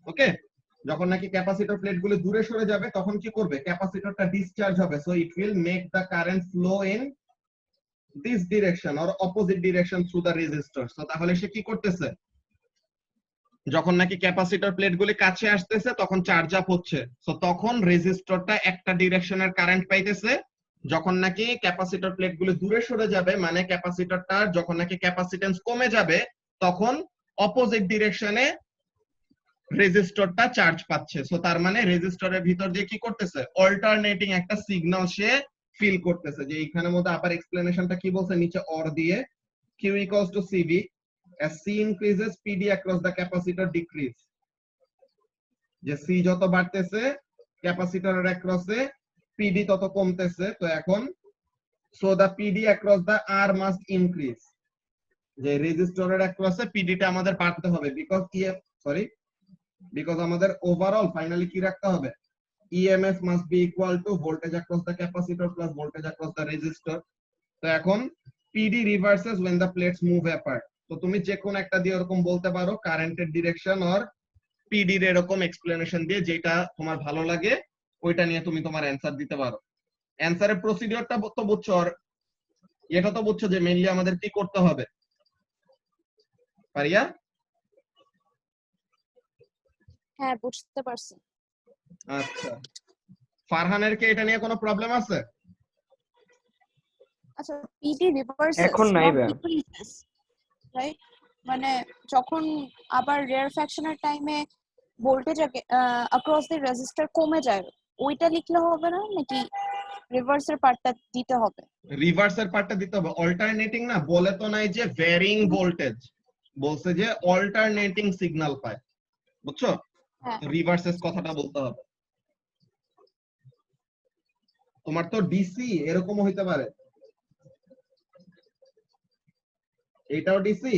ওকে, যখন নাকি ক্যাপাসিটর প্লেটগুলি দূরে সরে যাবে তখন কি করবে, ক্যাপাসিটরটা ডিসচার্জ হবে। So it will make the current flow in this direction or opposite direction through the resistor. So তাহলে সে কি করতেছে, যখন নাকি ক্যাপাসিটর প্লেটগুলি কাছে আসতেছে তখন চার্জ আপ হচ্ছে, সো তখন রেজিস্টরটা একটা ডিরেকশনের কারেন্ট পাইতেছে। যখন নাকি ক্যাপাসিটর প্লেটগুলি দূরে সরে যাবে মানে ক্যাপাসিটরটা যখন নাকি ক্যাপাসিটেন্স কমে যাবে তখন অপোজিট ডিরেকশনে রেজিস্টরটা চার্জ পাচ্ছে। সো তার মানে রেজিস্টরের ভিতর দিয়ে কি করতেছে, অল্টারনেটিং একটা সিগন্যাল সে ফিল করতেছে। যে এইখানের মধ্যে আবার এক্সপ্লেনেশনটা কি বলছে নিচে অর দিয়ে, Q equals to CV as C increases PD across the capacitor decrease। যে C যত বাড়তেছে ক্যাপাসিটরের অ্যাক্রসে PD তত কমতেছে। তো এখন so the PD across the R must increase, যে রেজিস্টরের অ্যাক্রসে PD টা আমাদের বাড়তে হবে বিকজ আমাদের ওভারঅল ফাইনালি কি রাখতে হবে, EMF must be equal to voltage across the capacitor plus voltage across the resistor। তো এখন PD reverses when the plates move apart। তো তুমি যে কোন একটা দিয়ে এরকম বলতে পারো কারেন্টের ডিরেকশন অর PD এর এরকম এক্সপ্লেনেশন দিয়ে, যেটা তোমার ভালো লাগে ওইটা নিয়ে তুমি তোমার অ্যানসার দিতে পারো। অ্যানসারের প্রসিডিওরটা তো বুঝছো, আর এটা তো বুঝছো যে মেইনলি আমাদের কি করতে হবে। পারিয়া? হ্যাঁ বুঝতে পারছি। আচ্ছা, ফারহানের কি এটা নিয়ে কোনো প্রবলেম আছে? আচ্ছা, PD reverses এখন নাই not ম্যাম। decreases, right? মানে যখন আবার রেয়ার ফ্র্যাকশনের টাইমে ভোল্টেজ অ্যাক্রস দি রেজিস্টার কমে যায়, ওইটা লিখলে হবে না নাকি রিভার্সের পার্টটা দিতে হবে? রিভার্সের পার্টটা দিতে হবে। অল্টারনেটিং না বলে তো নাই যে ভ্যারিং ভোল্টেজ, বলছে যে অল্টারনেটিং সিগন্যাল পায়, বুঝছো? হ্যাঁ রিভার্সেস কথাটা বলতে হবে। তোমার তো ডিসি এরকমও হইতে পারে, এইটাও ডিসি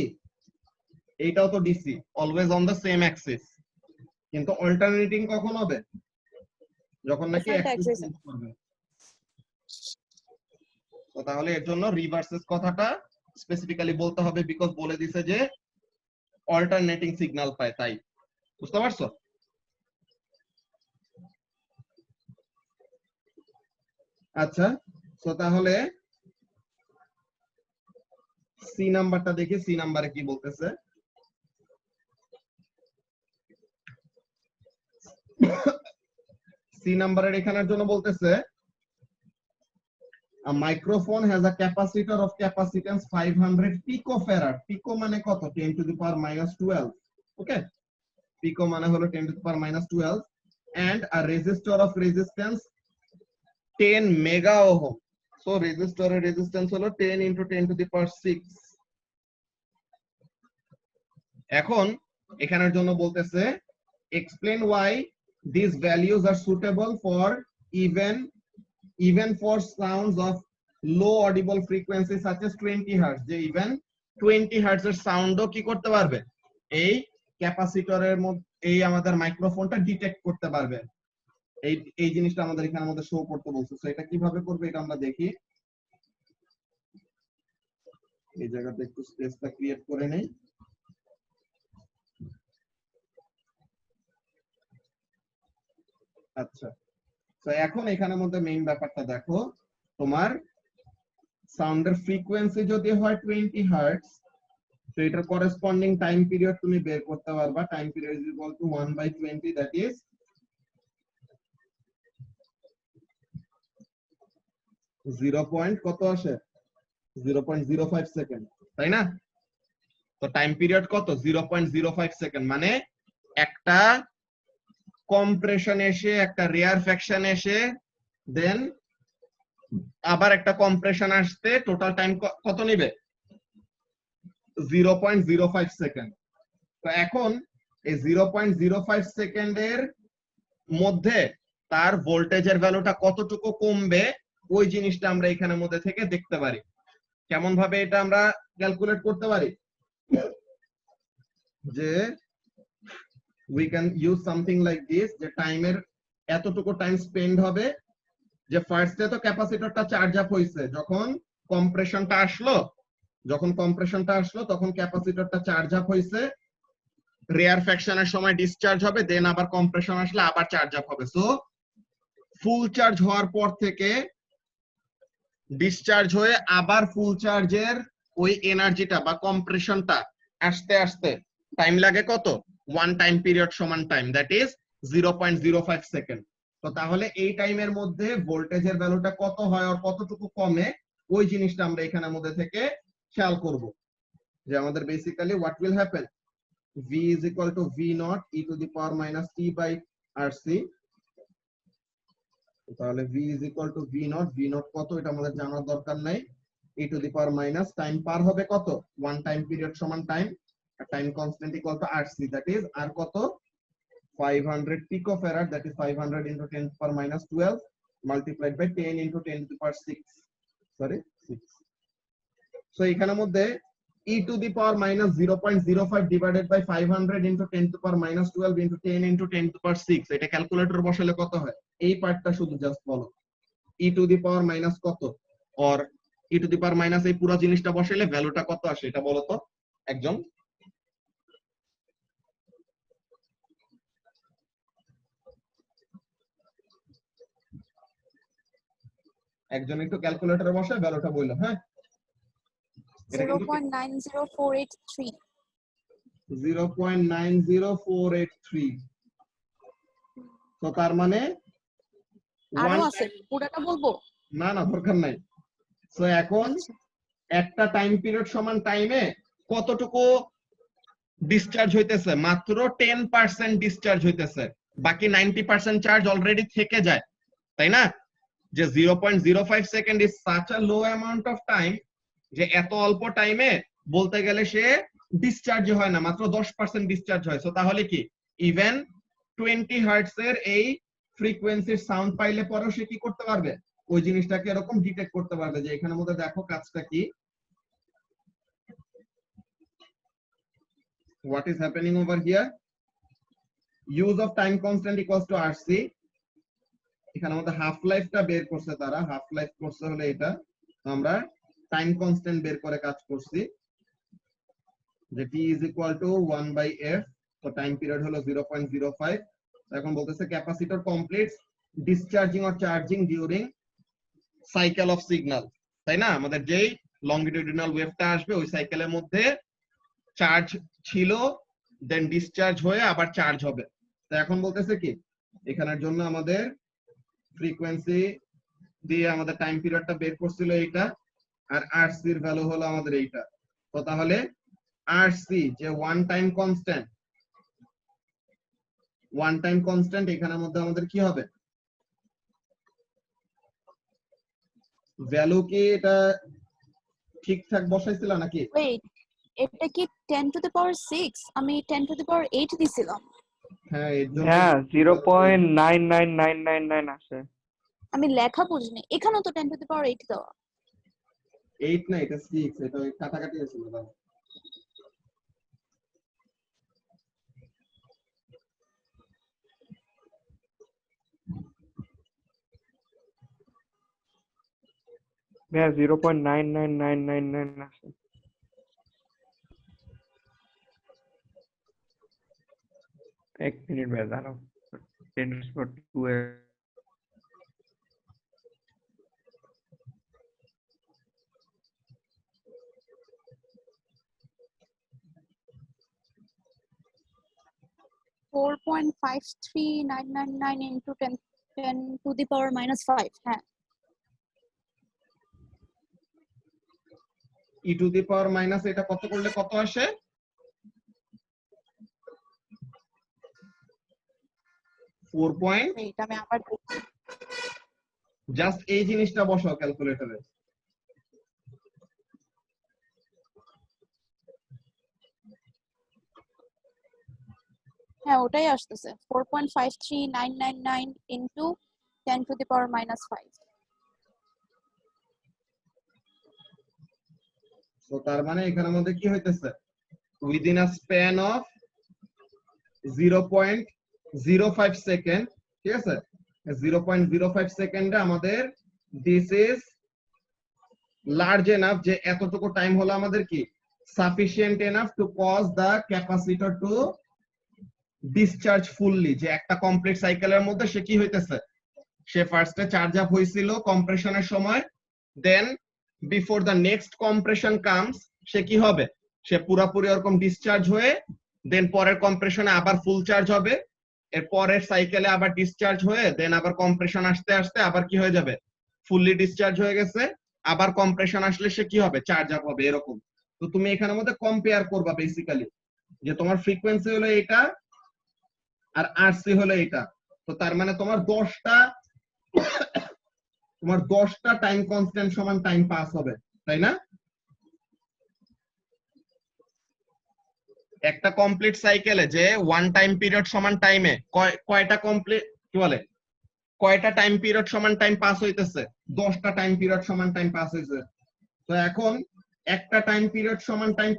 এইটাও তো DC, always on the same Axis. কিন্তু অল্টারনেটিং কখন হবে, যখন নাকি Different অ্যাক্সিস axis. চেঞ্জ করবে। তো তাহলে এর জন্য রিভার্সেস কথাটা স্পেসিফিক্যালি বলতে হবে, বিকজ বলে দিছে যে অল্টারনেটিং সিগন্যাল পায়, তাই। বুঝতে পারছো? আচ্ছা, তো তাহলে সি নাম্বারটা দেখি, সি নাম্বারে কি বলতেছে। সি নাম্বারের এখানের জন্য বলতেছে a microphone has a capacitor of capacitance 500 picofarad। পিকো মানে কত, 10 to the power minus 12, ওকে, পিকো মানে হলো 10 to the power minus 12, and a resistor of resistance 10 mega ohm। so রেজিস্টরের resistance হলো 10 into 10 to the power 6। এখন এখানের জন্য বলতেছে explain why these values are suitable for even for sounds of low audible frequency such as 20 Hz। যে even 20 Hz এর সাউন্ডও কি করতে পারবে, এই ক্যাপাসিটরের মধ্যে এই আমাদের মাইক্রোফোনটা ডিটেক্ট করতে পারবে। এই জিনিসটা আমাদের এখানে মধ্যে শো করতে বলছে। সো এটা কিভাবে করবে এটা আমরা দেখি। এই জায়গাতে একটু স্পেসটা ক্রিয়েট করে নেই। আচ্ছা, তো এখন এখানের মধ্যে মেইন ব্যাপারটা দেখো, তোমার সাউন্ডের ফ্রিকোয়েন্সি যদি হয় 20 হার্টজ, তো এটার করেসপন্ডিং টাইম পিরিয়ড তুমি বের করতে পারবা। Time period is equal two 1/20, that is 0. কত আসে, 0.05 সেকেন্ড, তাই না? তো টাইম পিরিয়ড কত, 0.05 সেকেন্ড। মানে একটা কম্প্রেশন এসে একটা রেয়ার ফ্র্যাকশন এসে দেন আবার একটা কম্প্রেশন আসতে টোটাল টাইম কত নেবে, 0.05 সেকেন্ড। তো এখন এই 0.05 সেকেন্ডের মধ্যে তার ভোল্টেজের ভ্যালুটা কতটুকু কমবে ওই জিনিসটা আমরা এখানের মধ্যে থেকে দেখতে পারি। কেমন ভাবে এটা আমরা ক্যালকুলেট করতে পারি, যে we can use something like this, যে টাইমের এতটুকু টাইম স্পেন্ড হবে, যে ফার্স্টে তো ক্যাপাসিটরটা চার্জ আপ হইছে, যখন কম্প্রেশনটা আসলো তখন ক্যাপাসিটরটা চার্জ আপ হইছে, রেয়ার ফ্যাকশনের সময় ডিসচার্জ হবে, দেন আবার কম্প্রেশন আসলে আবার চার্জ আপ হবে। সো ফুল চার্জ হওয়ার পর থেকে ডিসচার্জ হয়ে আবার ফুল চার্জের ওই এনার্জিটা বা কম্প্রেশনটা আসতে আসতে টাইম লাগে কত, 1 টাইম পিরিয়ড সমান টাইম, দ্যাট ইজ 0.05 সেকেন্ড। তো তাহলে এই টাইমের মধ্যে ভোল্টেজের ভ্যালুটা কত হয় আর কতটুকু কমে ওই জিনিসটা আমরা এখানের মধ্যে থেকে খেয়াল করব। যে আমাদের basically what will happen, v is equal to v naught e to the power minus t by rc। তাহলে v is equal to v naught কত এটা আমাদের জানার দরকার নাই, e to the power minus time per হবে কত, 1 time period সমান টাইম, আর time constant equal to rc, that is R কত 500 picofarad, that is 500 into 10 to the power minus 12 multiplied by 10 into 10 to the power 6, sorry 6। so এখানের মধ্যে e to the power minus 0.05 divided by 500 into 10 to the power minus 12 into 10 into 10 to the power 6, এটা calculator বসালে কত হয়, এই পার্টটা শুধু just বলো, e to the power minus কত, or e to the power minus এই পুরো জিনিসটা বসালে ভ্যালুটা কত আসে এটা বলো তো একজন। একজন একটু ক্যালকুলেটরে বসে ভ্যালুটা বললো। হ্যাঁ, 0.90483। 0.90483। তো তার মানে আরো আছে, পুরোটা বলবো? না না দরকার নাই। সো এখন একটা টাইম পিরিয়ড সমান টাইমে কতটুকু ডিসচার্জ হইতেছে, মাত্র 10% ডিসচার্জ হইতেছে, বাকি 90% চার্জ অলরেডি থেকে যায়, তাই না? যে 0.05 second is such a low amount of time, যে এত অল্প টাইমে বলতে গেলে সে ডিসচার্জ হয় না, মাত্র 10% ডিসচার্জ হয়। সো তাহলে কি ইভেন 20 হার্টজ এর এই ফ্রিকোয়েন্সির সাউন্ড পাইলে পরেও সে কি করতে পারবে, ওই জিনিসটাকে এরকম ডিটেক্ট করতে পারবে। যে এখানের মধ্যে দেখো কাজটা কি, what is happening over here, use of time constant equals to rc। এখানে আমাদের হাফ লাইফটা বের করছে তারা, হাফ লাইফ করছে হলে এটা, আমরা টাইম কনস্ট্যান্ট বের করে কাজ করছি, যে t is equal to 1 by f। তো টাইম পিরিয়ড হলো 0.05। এখন বলতেছে capacitor completes discharging or charging during cycle of signal, তাই না? আমাদের যেই লংগিটিউডিনাল ওয়েভটা আসবে ওই সাইকেলের মধ্যে চার্জ ছিল, দেন ডিসচার্জ হয়ে আবার চার্জ হবে। তো এখন বলতেছে কি এখানের জন্য আমাদের ফ্রিকোয়েন্সি দিয়ে আমাদের টাইম পিরিয়ডটা বের করছিল এইটা, আর rc এর ভ্যালু হলো আমাদের এইটা। তো তাহলে rc যে ওয়ান টাইম কনস্ট্যান্ট এখানের মধ্যে আমাদের কি হবে, ভ্যালু কি এটা ঠিকঠাক বসাইছিল নাকি? ওয়েট, এটা কি 10 টু দ্য পাওয়ার 6? আমি 10 টু দ্য পাওয়ার 8 দিছিলাম। হ্যাঁ এর জন্য হ্যাঁ 0.99999 আসে। আমি লেখা বুঝিনি, এখানেও তো 10 টু দ্য পাওয়ার 8 দেওয়া। 8 না, এটা 6, এটা কাটাকাটি হয়েছিল দাও। হ্যাঁ 0.99999 আসে। এক মিনিট ভাই দাঁড়াও, 10^2 এর 4.53999 into 10 to the power minus 5। হ্যাঁ, e to the power minus এটা কত করলে কত আসে, 4 পয়েন্ট, এটা আমি আবার দেখি। জাস্ট এই জিনিসটা বসাও ক্যালকুলেটরে, হ্যাঁ ওটাই আসতেছে 4.53999 ইনটু 10 টু দি পাওয়ার -5। তো তার মানে এখানের মধ্যে কি হইতেছে within a span of 0.05 second, ঠিক আছে, 0.05 সেকেন্ডে আমাদের দিস ইজ লার্জ এনাফ, যে এতটুকু টাইম হলো আমাদের কি sufficient enough to cause the capacitor to discharge fully, যে একটা কমপ্লিট সাইকেলের মধ্যে সে কি হইতেছে, সে ফার্স্টে চার্জ আপ হয়েছিল কম্প্রেশনের সময়, then before the next compression comes say কি হবে, সে পুরোপুরি ওরকম ডিসচার্জ হয়ে দেন পরের কম্প্রেশনে আবার ফুল চার্জ হবে, এর পরের সাইকেলে আবার ডিসচার্জ হয়ে দেন আবার কম্প্রেশন আসতে আসতে আবার কি হয়ে যাবে, ফুললি ডিসচার্জ হয়ে গেছে, আবার কম্প্রেশন আসলে সে কি হবে, চার্জ আপ হবে, এরকম। তো তুমি এখানের মধ্যে কম্পেয়ার করবা বেসিক্যালি যে তোমার ফ্রিকোয়েন্সি হলো এটা আর আরসি হলো এটা, তো তার মানে তোমার 10টা টাইম কনস্ট্যান্ট সমান টাইম পাস হবে, তাই না? একটা কমপ্লিট সাইকেলে যে ওয়ান টাইম পিরিয়ড সমান টাইমে কয়টা কমপ্লিট কি বলে কয়টা টাইম পিরিয়ড সমান টাইম পাস হইতেছে, 10টা টাইম পিরিয়ড সমান টাইম পাস হইছে। তো এখন একটা টাইম পিরিয়ড সমান টাইম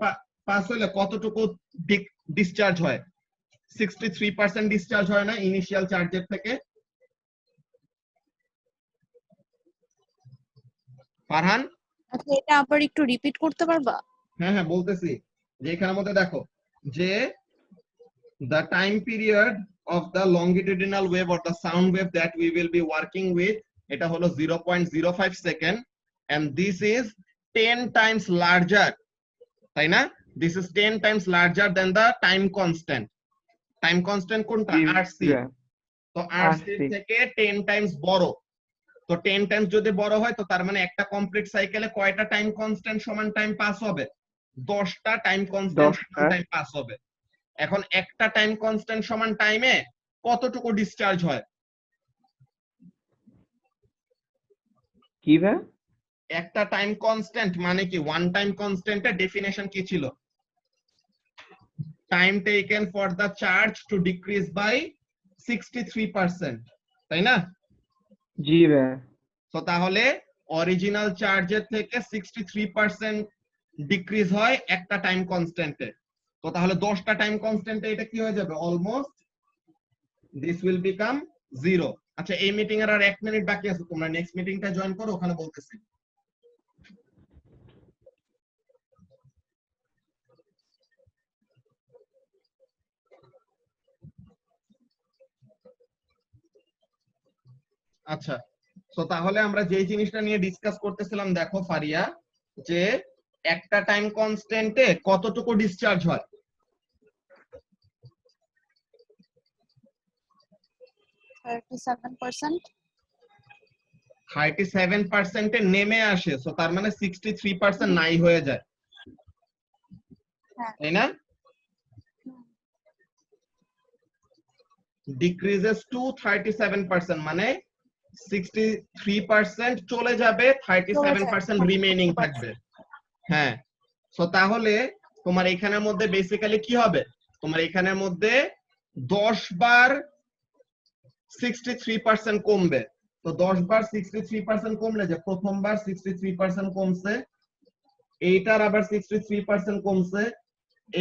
পাস হইলে কতটুকু ডিসচার্জ হয়, 63% ডিসচার্জ হয় না ইনিশিয়াল চার্জের থেকে? ফারহান, আচ্ছা এটা আবার একটু রিপিট করতে পারবা? হ্যাঁ হ্যাঁ বলতেছি, যে এখানের মধ্যে দেখো যে the time period of the longitudinal wave or the sound wave that we will be working with, এটা হলো 0.05 second, and this is 10 times larger, তাই না? This is 10 times larger than the time constant. Time constant কোনটা? RC। তো RC থেকে 10 times বড়, তো 10 Times যদি বড় হয় তো তার মানে একটা কমপ্লিট সাইকেলে কয়টা টাইম কনস্ট্যান্ট সমান টাইম পাস হবে, 10টা টাইম কনস্ট্যান্ট সমান টাইম পাস হবে। এখন একটা টাইম কনস্ট্যান্ট সমান টাইমে কতটুকু ডিসচার্জ হয়? কি ভাই? একটা টাইম কনস্ট্যান্ট মানে কি, ওয়ান টাইম কনস্ট্যান্টের ডেফিনেশন কি ছিল? Time taken for the charge to decrease by 63%, তাই না? জি ভাই। তো তাহলে অরিজিনাল চার্জের থেকে 63% ডিক্রিজ হয় একটা টাইম কনস্ট্যান্টে, তো তাহলে 10টা টাইম কনস্ট্যান্টে এটা কি হয়ে যাবে, অলমোস্ট দিস উইল বিকাম 0। আচ্ছা এই মিটিং এর আর 1 মিনিট বাকি আছে, তোমরা নেক্সট মিটিংটা জয়েন করো, ওখানে বলতেছি। আচ্ছা তো তাহলে আমরা যে জিনিসটা নিয়ে ডিসকাস করতেছিলাম, দেখো ফারিয়া, যে একটা টাইম কনস্ট্যান্টে কতটুকু ডিসচার্জ হয়? 37%। 37% নেমে আসে, সো তার মানে 63% নাই হয়ে যায়, তাই না? ডিক্রিজেস টু 37%, মানে 63% চলে যাবে, 37% রিমেইনিং থাকবে। হ্যাঁ, সো তাহলে তোমার এখানের মধ্যে বেসিক্যালি কি হবে, তোমার এখানের মধ্যে 10 বার 63% কমবে। তো 10 বার 63% কমলে, যে প্রথমবার 63% কমছে, এইটার আবার 63% কমছে,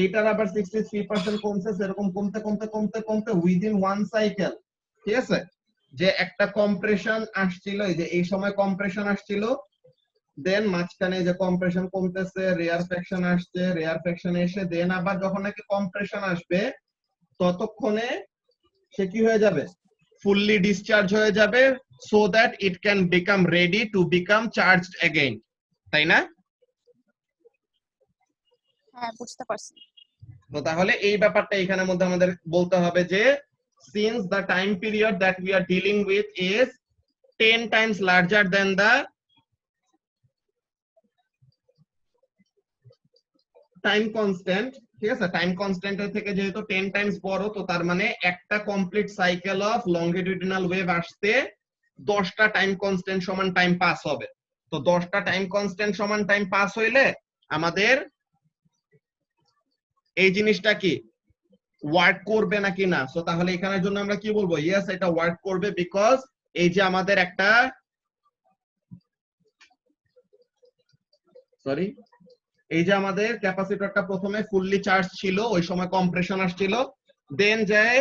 এইটার আবার 63% কমছে, সেরকম কমতে কমতে কমতে কমতে উইদিন ওয়ান সাইকেল, ঠিক আছে, যে একটা কম্প্রেশন আসছিল, এই যে এই সময় কম্প্রেশন আসছিল, দেন মাঝখানে যে কম্প্রেশন কমতেছে, রেয়ার ফ্র্যাকশন আসছে, রেয়ার ফ্র্যাকশন এসে দেন আবার যখন নাকি কম্প্রেশন আসবে ততক্ষণে সে কি হয়ে যাবে, ফুললি ডিসচার্জ হয়ে যাবে, so that it can become ready to become charged again, তাই না? হ্যাঁ বুঝতে পারছি। তো তাহলে এই ব্যাপারটা এখানের মধ্যে আমাদের বলতে হবে যে since the time period that we are dealing with is 10 times larger than the time constant, ঠিক আছে, টাইম কনস্ট্যান্টের থেকে যেহেতু 10 টাইমস বড়, তো তার মানে একটা complete cycle of longitudinal wave আসতে 10টা টাইম কনস্ট্যান্ট সমান টাইম পাস হবে। তো 10টা টাইম কনস্ট্যান্ট সমান টাইম পাস হইলে আমাদের এই জিনিসটা কি, ওয়ার্ক করবে নাকি না। সো তাহলে এখানের জন্য আমরা কি বলবো, ইয়েস এটা ওয়ার্ক করবে, বিকজ এই যে আমাদের একটা সরি এই যে আমাদের ক্যাপাসিটরটা প্রথমে ফুললি চার্জ ছিল, ওই সময় কম্প্রেশন আসছিল, দেন যায়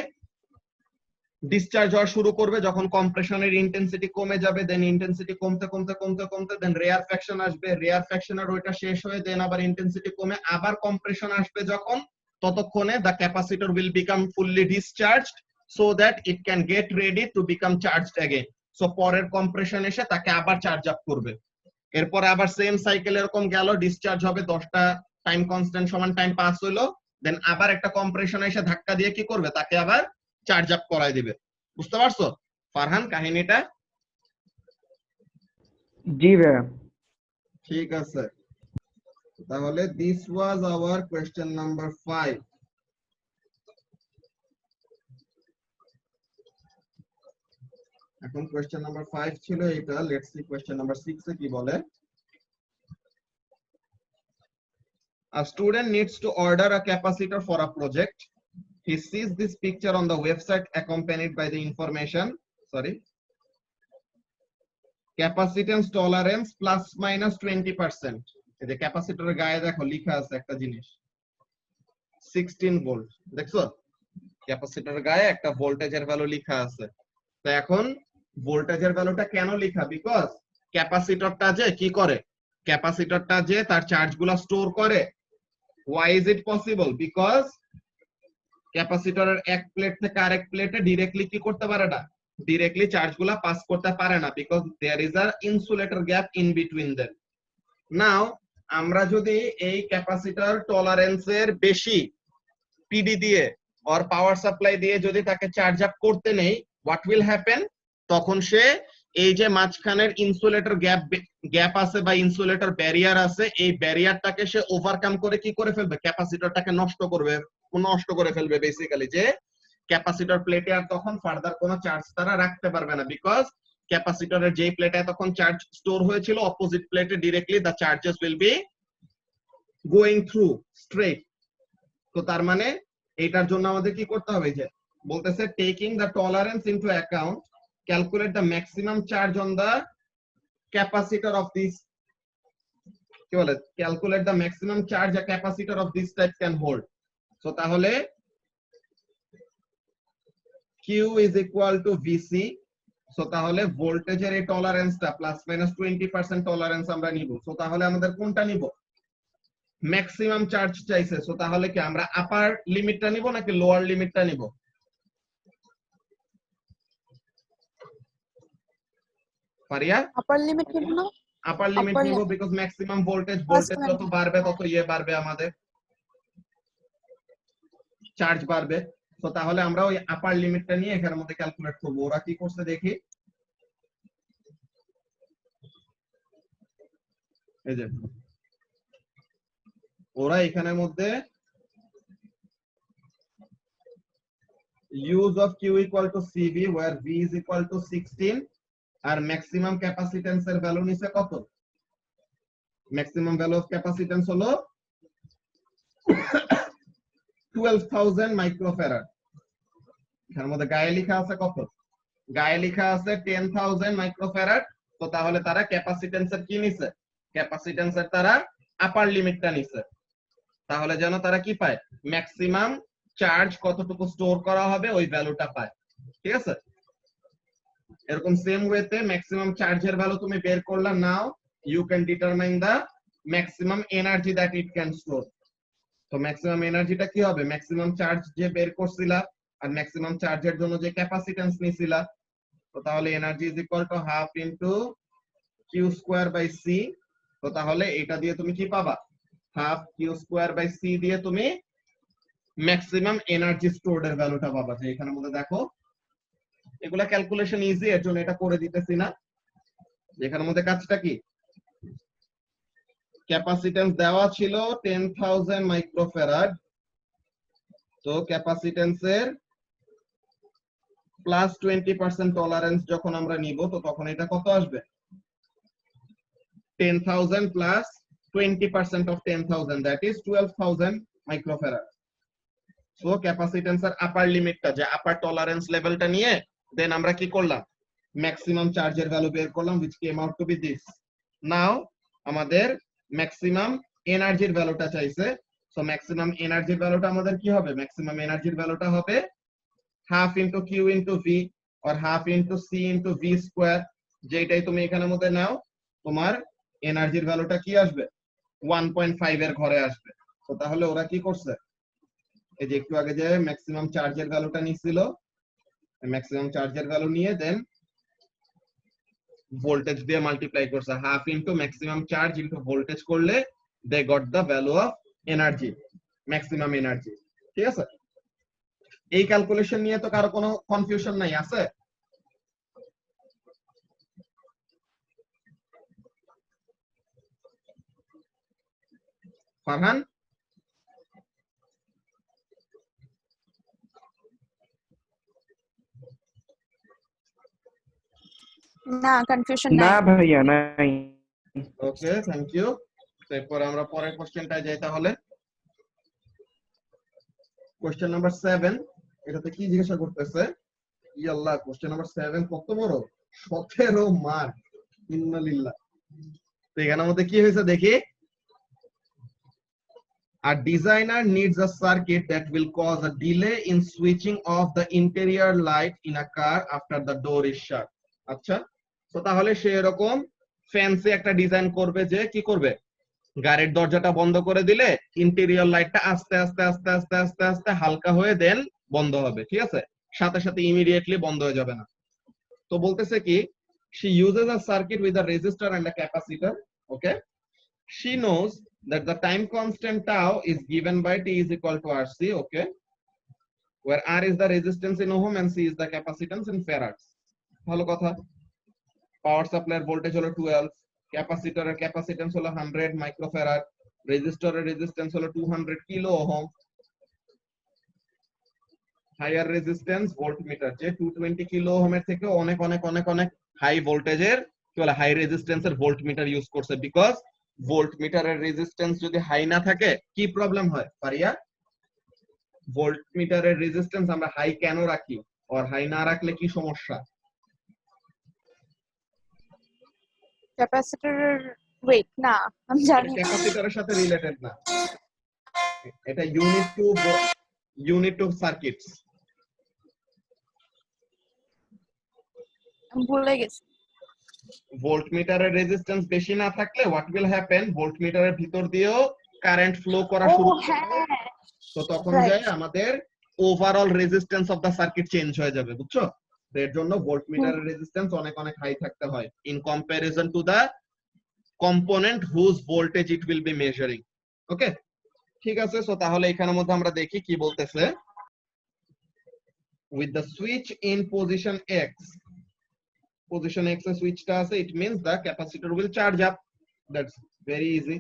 ডিসচার্জ হওয়া শুরু করবে, যখন কম্প্রেশনের ইন্টেন্সিটি কমে যাবে, দেন ইন্টেন্সিটি কমতে কমতে কমতে কমতে দেন রেয়ার ফ্র্যাকশন আসবে, রেয়ার ফ্র্যাকশনের ওইটা শেষ হয়ে দেন আবার ইন্টেন্সিটি কমে আবার কম্প্রেশন আসবে, যখন ততক্ষণে the capacitor will become fully discharged so that it can get ready to become charged again. So পরের কম্প্রেশন এসে তাকে আবার চার্জ আপ করবে, এরপর আবার সেম সাইকেল এরকম গেল, ডিসচার্জ হবে 10টা টাইম কনস্ট্যান্ট সমান টাইম পাস হইলো, দেন আবার একটা কম্প্রেশন এসে ধাক্কা দিয়ে কি করবে, তাকে আবার চার্জ আপ করাই দিবে। বুঝতে পারছো ফারহান কাহিনীটা? জি ভাইয়া। ঠিক আছে, তাহলে this was our question number 5। এখন কোয়েশ্চেন নাম্বার 5 ছিল এটা, লেটস সি কোয়েশ্চেন নাম্বার 6 এ কি বলে। A student needs to order a capacitor for a project. He sees this picture on the website accompanied by the information, capacitance tolerance plus minus 20%. এই যে ক্যাপাসিটরের গায়ে দেখো লেখা আছে একটা জিনিস 16 ভোল্ট, দেখছো ক্যাপাসিটরের গায়ে একটা ভোল্টেজের ভ্যালু লেখা আছে। তো এখন ভোল্টেজের ভ্যালুটা কেন লেখা, বিকজ ক্যাপাসিটরটা যে কি করে, ক্যাপাসিটরটা যে তার চার্জগুলো স্টোর করে। why is it possible? because ক্যাপাসিটরের এক প্লেট থেকে আরেক প্লেটে ডাইরেক্টলি কি করতে পারে না, ডাইরেক্টলি চার্জগুলো পাস করতে পারে না, because there is a insulator gap in between them. Now আমরা যদি এই ক্যাপাসিটর টলারেন্সের বেশি পিডি দিয়ে অর পাওয়ার সাপ্লাই দিয়ে যদি তাকে চার্জ আপ করতে নেই, হোয়াট উইল হ্যাপেন, তখন সে এই যে মাঝখানের ইনসুলেটর গ্যাপ আছে বা ইনসুলেটর ব্যারিয়ার আছে, এই ব্যারিয়ারটাকে সে ওভারকাম করে কি করে ফেলবে, ক্যাপাসিটরটাকে নষ্ট করে ফেলবে বেসিক্যালি, যে ক্যাপাসিটর প্লেটে আর তখন ফার্দার কোনো চার্জ তারা রাখতে পারবে না, বিকজ ক্যাপাসিটরের যেই প্লেটে তখন চার্জ স্টোর হয়েছিল অপোজিট প্লেটে directly the charges will be going through straight. তো তার মানে এটার জন্য আমাদের কি করতে হবে, যে বলতেছে taking the tolerance into account, calculate the maximum charge on the capacitor of this, কি বলে, calculate the maximum charge a capacitor of this type can hold. So তাহলে Q is equal to VC। So তাহলে ভোল্টেজের এই টলারেন্সটা plus minus 20% tolerance আমরা নিব। So তাহলে আমাদের কোনটা নিব, ম্যাক্সিমাম চার্জ চাইছে, সো তাহলে কি আমরা আপার লিমিটটা নিব নাকি লোয়ার লিমিটটা নিব? পারিয়া আপার লিমিট নিব না? আপার লিমিট Upper নিব, limit. Because maximum voltage First যত বাড়বে তত বাড়বে, আমাদের চার্জ বাড়বে। তো তাহলে আমরা ওই আপার লিমিটটা নিয়ে এখানের মধ্যে ক্যালকুলেট করব। ওরা কি করছে দেখি, এই যে ওরা এখানের মধ্যে use of Q equal to CV where V is equal to 16 আর ম্যাক্সিমাম ক্যাপাসিট্যান্স এর ভ্যালু নিছে কত, ম্যাক্সিমাম ভ্যালু অফ ক্যাপাসিট্যান্স হলো 12000 মাইক্রোফ্যারাড। এর মধ্যে গায়ে লেখা আছে কত, গায়ে লেখা আছে 10000 মাইক্রোফ্যারাড। তো তাহলে তারা ক্যাপাসিট্যান্সের কি নিছে, ক্যাপাসিট্যান্সের তারা আপার লিমিটটা নিছে, তাহলে যেন তারা কি পায়, ম্যাক্সিমাম চার্জ কতটুকু স্টোর করা হবে ওই ভ্যালুটা পায়। ঠিক আছে, এরকম সেম ওয়েতে ম্যাক্সিমাম চার্জের ভ্যালু তুমি বের করলা, now you can determine the maximum energy that it can store. তো ম্যাক্সিমাম এনার্জিটা কি হবে, ম্যাক্সিমাম চার্জ যে বের করছিলা আর ম্যাক্সিমাম চার্জের জন্য যে ক্যাপাসিট্যান্স নিছিলা, তো তাহলে energy is equal to half into Q square by C. তো তাহলে এটা দিয়ে তুমি কি পাবা, half Q square by C দিয়ে তুমি ম্যাক্সিমাম এনার্জি স্টোরড এর ভ্যালুটা পাবা। যে এখানের মধ্যে দেখো এগুলা ক্যালকুলেশন ইজি, এর জন্য এটা করে দিতেছি না। এখানের মধ্যে কাজটা কি, ক্যাপাসিট্যান্স দেওয়া ছিল 10000 মাইক্রোফ্যারাড, তো ক্যাপাসিট্যান্সের প্লাস 20% টলারেন্স যখন আমরা নিব, তো তখন এটা কত আসবে, 10000 plus 20% of 10000 that is 12000 microfarad. So ক্যাপাসিট্যান্সের আপার লিমিটটা, যে আপার টলারেন্স লেভেলটা নিয়ে দেন আমরা কি করলাম, ম্যাক্সিমাম চার্জের ভ্যালু বের করলাম, which came out to be this. নাও আমাদের ম্যাক্সিমাম এনার্জির ভ্যালুটা চাইছে। সো ম্যাক্সিমাম এনার্জির ভ্যালুটা আমাদের কি হবে, ম্যাক্সিমাম এনার্জির ভ্যালুটা হবে half into Q into V or half into C into V square. যেটাই তুমি এখানের মধ্যে নাও, তোমার এনার্জির ভ্যালুটা কি আসবে, 1.5 এর ঘরে আসবে। তো তাহলে ওরা কি করছে, এই যে একটু আগে যে ম্যাক্সিমাম চার্জের ভ্যালুটা নিছিল, ম্যাক্সিমাম চার্জের ভ্যালু নিয়ে দেন ভোল্টেজ দিয়ে মাল্টিপ্লাই করছে, half into maximum charge into voltage করলে they got the value of energy, maximum energy. ঠিক আছে, এই ক্যালকুলেশন নিয়ে তো কারো কোনো কনফিউশন নাই, আছে? ফারহান? না, কনফিউশন না নাই। ভাইয়া নাই। ওকে, থ্যাংক ইউ। এরপর আমরা পরের কোশ্চেনটায় যাই তাহলে। কোশ্চেন নাম্বার 7, এটাতে কি জিজ্ঞাসা করতেছে, ইয়াল্লাহ কোশ্চেন নাম্বার 7 কত বড়, 17 মার্ক, ইন্নালিল্লাহ। তো এখানের মধ্যে কি হয়েছে দেখি, a designer needs a circuit that will cause a delay in switching off the interior light in a car after the door is shut. আচ্ছা, তো তাহলে সে এরকম ফ্যান্সি একটা ডিজাইন করবে যে কি করবে, গাড়ির দরজাটা বন্ধ করে দিলে ইন্টেরিয়র লাইটটা আস্তে আস্তে আস্তে আস্তে আস্তে আস্তে হালকা হয়ে দেন বন্ধ হবে, ঠিক আছে, সাথে সাথে ইমিডিয়েটলি বন্ধ হয়ে যাবে না। তো বলতেছে কি, she uses a circuit with a resistor and a capacitor. Okay, she knows that the time constant tau is given by T is equal to RC. Okay, where R is the resistance in ohm and C is the capacitance in farads. ভালো কথা। পাওয়ার সাপ্লাইয়ের voltage হলো 12, ক্যাপাসিটরের capacitance হলো 100 microfarad, রেজিস্টরের resistance হলো 200 kilo ohm. Higher resistance voltmeter, যে 220 kilo ওহমের থেকে অনেক অনেক অনেক অনেক হাই ভোল্টেজের কি বলে হাই রেজিস্ট্যান্সের ভোল্টমিটার ইউজ করছে, বিকজ ভোল্টমিটারের রেজিস্ট্যান্স যদি হাই না থাকে কি প্রবলেম হয় পারিয়া, ভোল্টমিটারের রেজিস্ট্যান্স আমরা হাই কেন রাখি, আর হাই না রাখলে কি সমস্যা? ক্যাপাসিটরের ওয়েট না, আমি জানি না। ক্যাপাসিটরের সাথে রিলেটেড না, এটা ইউনিট টু সার্কিটস। আমি ভুলে গেছি। ভোল্টমিটারের রেজিস্ট্যান্স বেশি না থাকলে হোয়াট উইল হ্যাপেন, ভোল্টমিটারের ভিতর দিয়েও কারেন্ট ফ্লো করা ও শুরু করবে, হ্যাঁ, তো তখন Right. যায় আমাদের overall resistance of the circuit change হয়ে যাবে, বুঝছো? এর জন্য ভোল্টমিটারের রেজিস্ট্যান্স অনেক অনেক হাই থাকতে হয় in comparison to the component whose voltage it will be measuring. Okay, ঠিক আছে। সো তাহলে এখানের মধ্যে আমরা দেখি কি বলতেছে, with the switch in position X, position X এর সুইচটা আছে, it means the capacitor will charge up, that's very easy,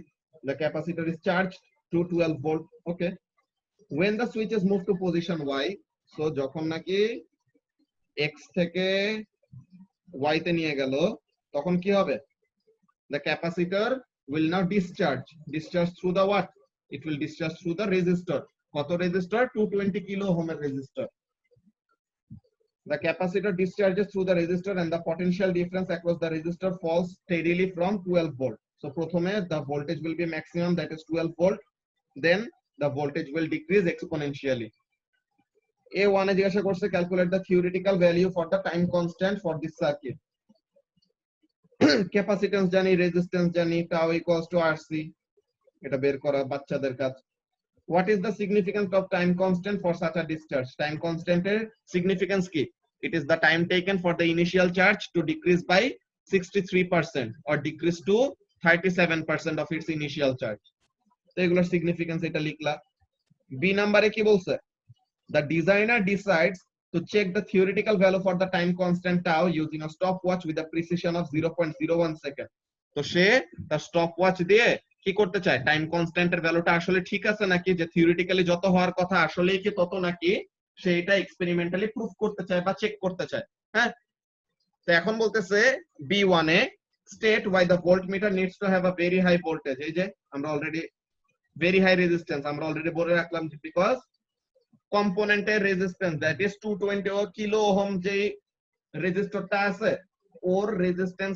the capacitor is charged to 12 volt. Okay, when the switch is moved to position y, so যখন নাকি x থেকে y তে নিয়ে গেল তখন কি হবে, the capacitor will now discharge through the what, it will discharge through the resistor, কত রেজিস্টর, 220 কিলো ওহমের resistor. the capacitor discharges through the resistor and the potential difference across the resistor falls steadily from 12 volt. So প্রথমে the voltage will be maximum, that is 12 volt, then the voltage will decrease exponentially. A1 এ জিজ্ঞাসা করছে calculate the theoretical value for the time constant for this circuit. Capacitance জানি, resistance জানি, tau equals to RC, এটা বের করা বাচ্চাদের কাজ। What is the significance of time constant for such a discharge? Time constant এর significance কি? It is the time taken for the initial charge to decrease by 63% or decrease to 37% of its initial charge. তো এগুলোর significance এটা লিখলা। B নাম্বারে কি বলছে? The designer decides to check the theoretical value for the time constant tau using a stopwatch with a precision of 0.01 second. তো সে তার stopwatch দিয়ে কি করতে চায়, টাইম কনস্ট্যান্টের ভ্যালুটা আসলে ঠিক আছে নাকি, যে থিওরিটিক্যালি যত হওয়ার কথা আসলেই কি তত নাকি, সেটা এক্সপেরিমেন্টালি প্রুফ করতে চায় বা চেক করতে চায়। হ্যাঁ, তো এখন বলতেছে B1 A state why the voltmeter needs to have a very high voltage, এই যে আমরা অলরেডি very high resistance আমরা অলরেডি বলে রাখলাম, বিকজ কম্পোনেন্টের resistance that is 220 kilo ohm যে রেজিস্টরটা আছে ওর রেজিস্ট্যান্স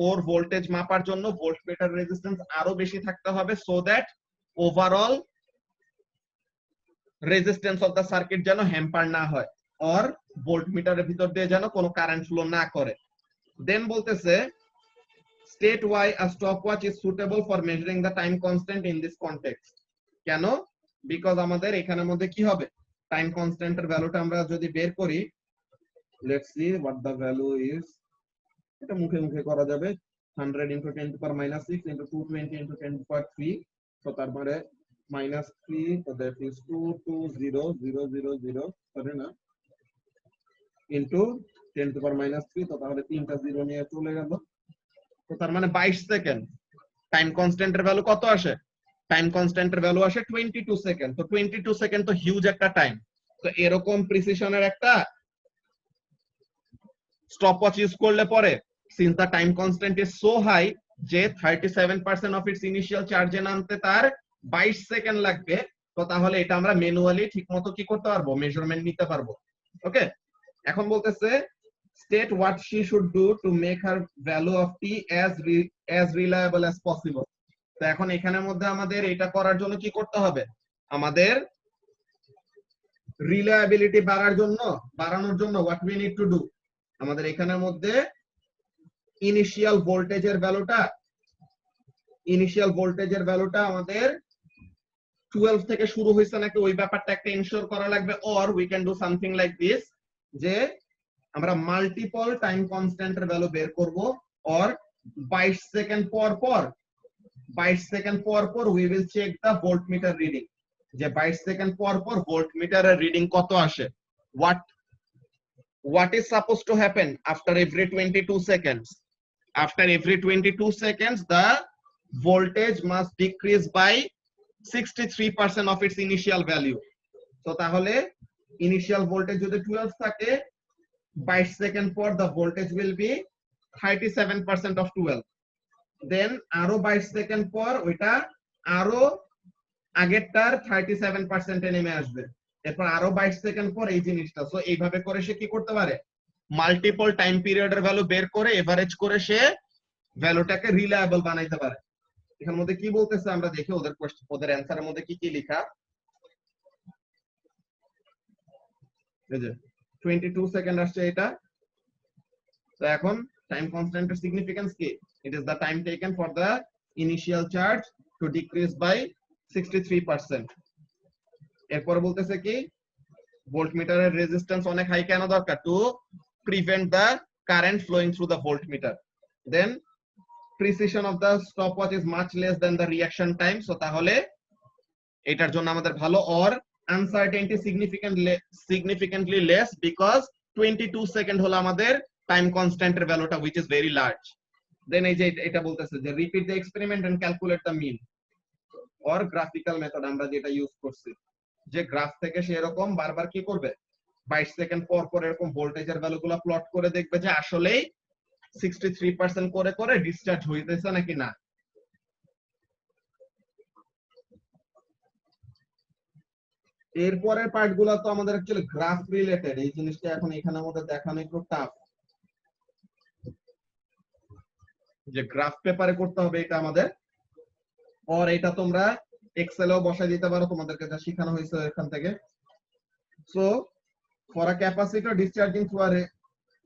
ওর ভোল্টেজ মাপার জন্য ভোল্টমিটার রেজিস্ট্যান্স আরো বেশি থাকতে হবে so that overall resistance of the circuit যেন হ্যাম্পার না হয় অর ভোল্টমিটারের ভিতর দিয়ে যেন কোনো কারেন্ট ফ্লো না করে। দেন বলতেছে state why a stopwatch is suitable for measuring the time constant in this context। কেন? বিকজ আমাদের এখানের মধ্যে কি হবে, টাইম কনস্ট্যান্টের ভ্যালুটা আমরা যদি বের করি, let's see what the value is. এটা মুখে মুখে করা যাবে, 100 into 10 to the power minus 6 into 220 into 10 to the power 3, so তারপরে minus 3, so that is 2200000 sorry না into 10 to the power minus 3, তো তাহলে তিনটা জিরো নিয়ে চলে গেল, তো তার মানে 22 সেকেন্ড। টাইম কনস্ট্যান্টের ভ্যালু কত আসে? টাইম কনস্ট্যান্টের ভ্যালু আসে 22 সেকেন্ড। তো 22 সেকেন্ড তো হিউজ একটা টাইম। তো এরকম প্রিসিশনের একটা স্টপওয়াচ ইউজ করলে পরে since the time constant is so high যে 37% অফ ইটস ইনিশিয়াল চার্জে নামতে তার 22 সেকেন্ড লাগবে, তো তাহলে এটা আমরা ম্যানুয়ালি ঠিকমতো কি করতে পারবো, মেজারমেন্ট নিতে পারবো। ওকে, এখন বলতেছে state what she should do to make her value of t as reliable as possible। তো এখন এখানের মধ্যে আমাদের এটা করার জন্য কি করতে হবে, আমাদের রিলায়েবিলিটি বাড়ানোর জন্য what we need to do, আমাদের এখানের মধ্যে ইনিশিয়াল ভোল্টেজের ভ্যালুটা আমাদের 12 থেকে শুরু হয়েছে নাকি ওই ব্যাপারটা একটা ইনশিওর করা লাগবে। Or we can do something like this, যে আমরা মাল্টিপল টাইম কনস্ট্যান্টের ভ্যালু বের করব, অর 22 সেকেন্ড পর পর we will check the voltmeter reading, যে 22 সেকেন্ড পর পর ভোল্টমিটারের রিডিং কত আসে। what is supposed to happen after every 22 seconds? After every 22 seconds the voltage must decrease by 63% of its initial value। তো তাহলে ইনিশিয়াল ভোল্টেজ যদি 12 থাকে, 22 সেকেন্ড পর the voltage will be 37% of 12, then আরো 22 সেকেন্ড পর ওইটা আরো আগেরটার 37% এ নেমে আসবে, এরপর আরো 22 সেকেন্ড পর এই জিনিসটা। সো এইভাবে করে সে কি করতে পারে, মাল্টিপল টাইম পিরিয়ডের ভ্যালু বের করে এভারেজ করে সে ভ্যালুটাকে রিলায়েবল বানাইতে পারে। এখানের মধ্যে কি বলতেছে আমরা দেখি, ওদের অ্যানসারের মধ্যে কি কি লেখা। এই যে 22 সেকেন্ড আসছে এটা। তো এখন টাইম কনস্ট্যান্টের সিগনিফিকেন্স কি, it is the time taken for the initial charge to decrease by 63%। এরপর বলতেছে কি, ভোল্টমিটারের রেজিস্ট্যান্স অনেক হাই কেন দরকার, to prevent the current flowing through the voltmeter. Then precision of the stopwatch is much less than the reaction time, so তাহলে এটার জন্য আমাদের ভালো। Or uncertainty significantly less because 22 second হলো আমাদের টাইম কনস্ট্যান্টের ভ্যালুটা which is very large। দেন এই যে এটা বলতেছে যে repeat the experiment and calculate the mean, or graphical method আমরা যেটা ইউজ করছি, যে গ্রাফ থেকে সে এরকম বারবার কি করবে, 22 সেকেন্ড পর পর এরকম ভোল্টেজের ভ্যালুগুলো প্লট করে দেখবে যে আসলেই 63% করে করে ডিসচার্জ হইতেছে নাকি না। এরপরের পার্টগুলো তো আমাদের অ্যাকচুয়ালি গ্রাফ রিলেটেড, এই জিনিসটা এখন এখানের মধ্যে দেখানো একটু টাফ, যে গ্রাফ পেপারে করতে হবে এটা আমাদের। আর এটা তোমরা এক্সেলেও বসাই দিতে পারো, তোমাদেরকে যা শেখানো হয়েছে এখান থেকে। So for a capacitor discharging through a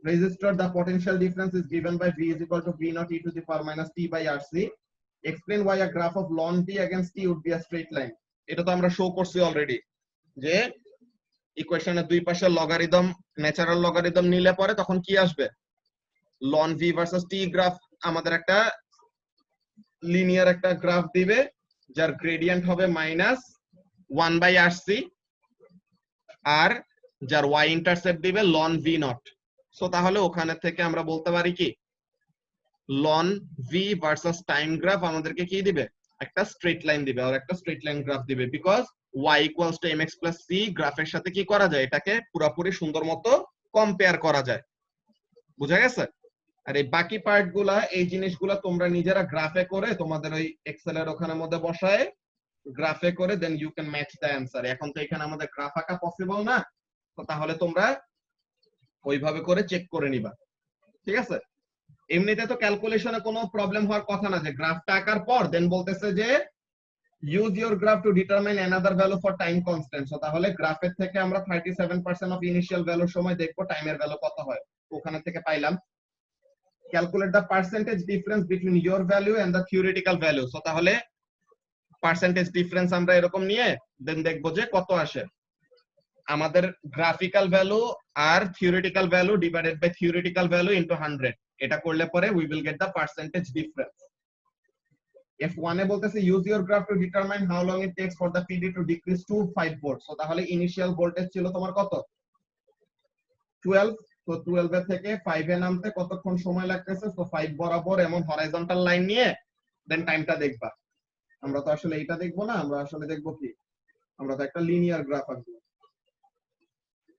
resistor the potential difference is given by v is equal to v naught e to the power minus t by rc। explain why a graph of ln t against t would be a straight line। এটা তো আমরা show করছি already, যে ইকুয়েশনের দুই পাশে logarithm, natural logarithm নিলে পরে তখন কি আসবে, ln v versus t graph আমাদের একটা লিনিয়ার একটা গ্রাফ দিবে, যার গ্রেডিয়েন্ট হবে -1/rc, আর যার y ইন্টারসেপ্ট দিবে ln v naught। সো তাহলে ওখানে থেকে আমরা বলতে পারি কি, ln v versus time graph আমাদেরকে কি দিবে, একটা স্ট্রেট লাইন দিবে, আর একটা স্ট্রেট লাইন গ্রাফ দিবে, because y equals to mx plus c গ্রাফের সাথে কি করা যায়, এটাকে পুরোপুরি সুন্দর মতো কম্পেয়ার করা যায়। বুঝা গেছে? আর এই বাকি পার্টগুলা, এই জিনিসগুলা তোমরা নিজেরা গ্রাফে করে তোমাদের ওই এক্সেলের ওখানের মধ্যে বসায় গ্রাফে করে then you can match the answer. এখন তো এখানে আমাদের গ্রাফ আঁকা পসিবল না, তো তাহলে তোমরা ওইভাবে করে চেক করে নিবা, ঠিক আছে? এমনিতে তো ক্যালকুলেশনে কোনো প্রবলেম হওয়ার কথা না, যে গ্রাফটা আঁকার পর দেন বলতেছে যে use your graph to determine another value for time constant। So তাহলে গ্রাফের থেকে আমরা 37% অফ ইনিশিয়াল ভ্যালুর সময় দেখবো টাইমের ভ্যালু কত হয়, ওখানে থেকে পাইলাম calculate the percentage difference between your value and the theoretical value. So তাহলে পার্সেন্টেজ ডিফারেন্স আমরা এরকম নিয়ে দেন দেখবো যে কত আসে আমাদের গ্রাফিক্যাল ভ্যালু আর theoretical value divided by theoretical value into 100। এটা করলে পরে we will get the percentage difference. F1 এ বলতেছে use your graph to determine how long it takes for the PD to decrease to 5 volt. So তাহলে initial voltage ছিল তোমার কত 12, তো 12 এর থেকে 5 এ নামতে কতক্ষণ সময় লাগতেছে, তো 5 বরাবর এমন হরাইজন্টাল লাইন নিয়ে দেন টাইমটা দেখবা। আমরা তো আসলে এটা দেখবো না, আমরা আসলে দেখবো কি, আমরা তো একটা লিনিয়ার গ্রাফ আঁকবো।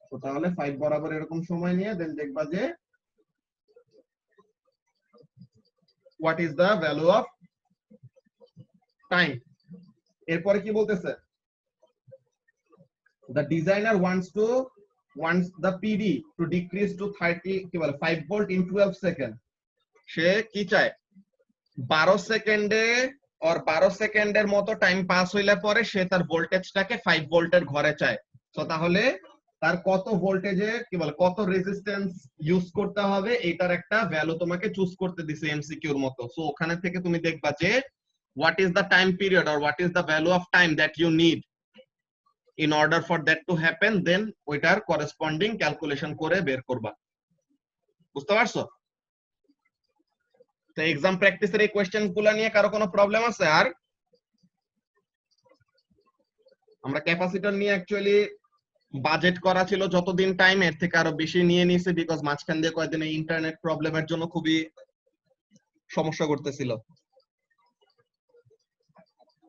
তো তাহলে 5 বরাবর এরকম সময় নিয়ে দেন দেখবা যে what is the value of time. এরপরে কি বলতেছে, the designer wants the PD to decrease to 5 volt in 12 second. সে কি চায় 12 সেকেন্ডে আর 12 সেকেন্ডের মতো টাইম পাস হইলে পরে সে তার ভোল্টেজটাকে 5 ভোল্টের ঘরে চায়। তো তাহলে তার কত ভোল্টেজে কত রেজিস্ট্যান্স ইউজ করতে হবে এটার একটা ভ্যালু তোমাকে চুজ করতে দিছে এমসিকিউর মতো। সো ওখানে থেকে তুমি দেখবা যে what is the time period or what is the value of time that you need in order for that to happen, then ওইটার corresponding calculation করে বের করবা। বুঝতে পারছো? তো এক্সাম প্র্যাকটিসের এই কোশ্চেন গুলো নিয়ে কারো কোনো প্রবলেম আছে? আর আমরা ক্যাপাসিটর নিয়ে অ্যাকচুয়ালি বাজেট করা ছিল যতদিন টাইম, এর থেকে আরো বেশি নিয়ে নিয়েছে বিকজ মাঝখান দিয়ে কয়েকদিন ইন্টারনেট প্রবলেমের জন্য খুবই সমস্যা করতেছিল।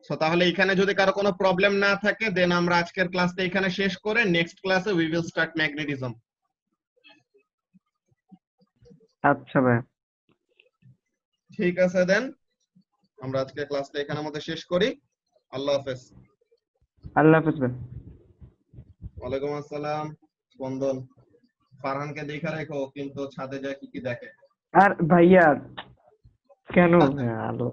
সো তাহলে এখানে যদি কারো কোনো প্রবলেম না থাকে দেন আমরা আজকের ক্লাসটা এখানে শেষ করে নেক্সট ক্লাসে উই উইল স্টার্ট ম্যাগনেটিজম। আচ্ছা ভাই, ঠিক আছে, দেন আমরা আজকে ক্লাসটা এখানের মধ্যে শেষ করি। আল্লাহ হাফেজ। আল্লাহ হাফেজ ভাই। ওয়ালাইকুম আসসালাম। স্পন্দন, ফারহানকে দেখা রেখো কিন্তু ছাদে যায় কি কি দেখে। আর ভাইয়া কেন ভাই, আল্লাহ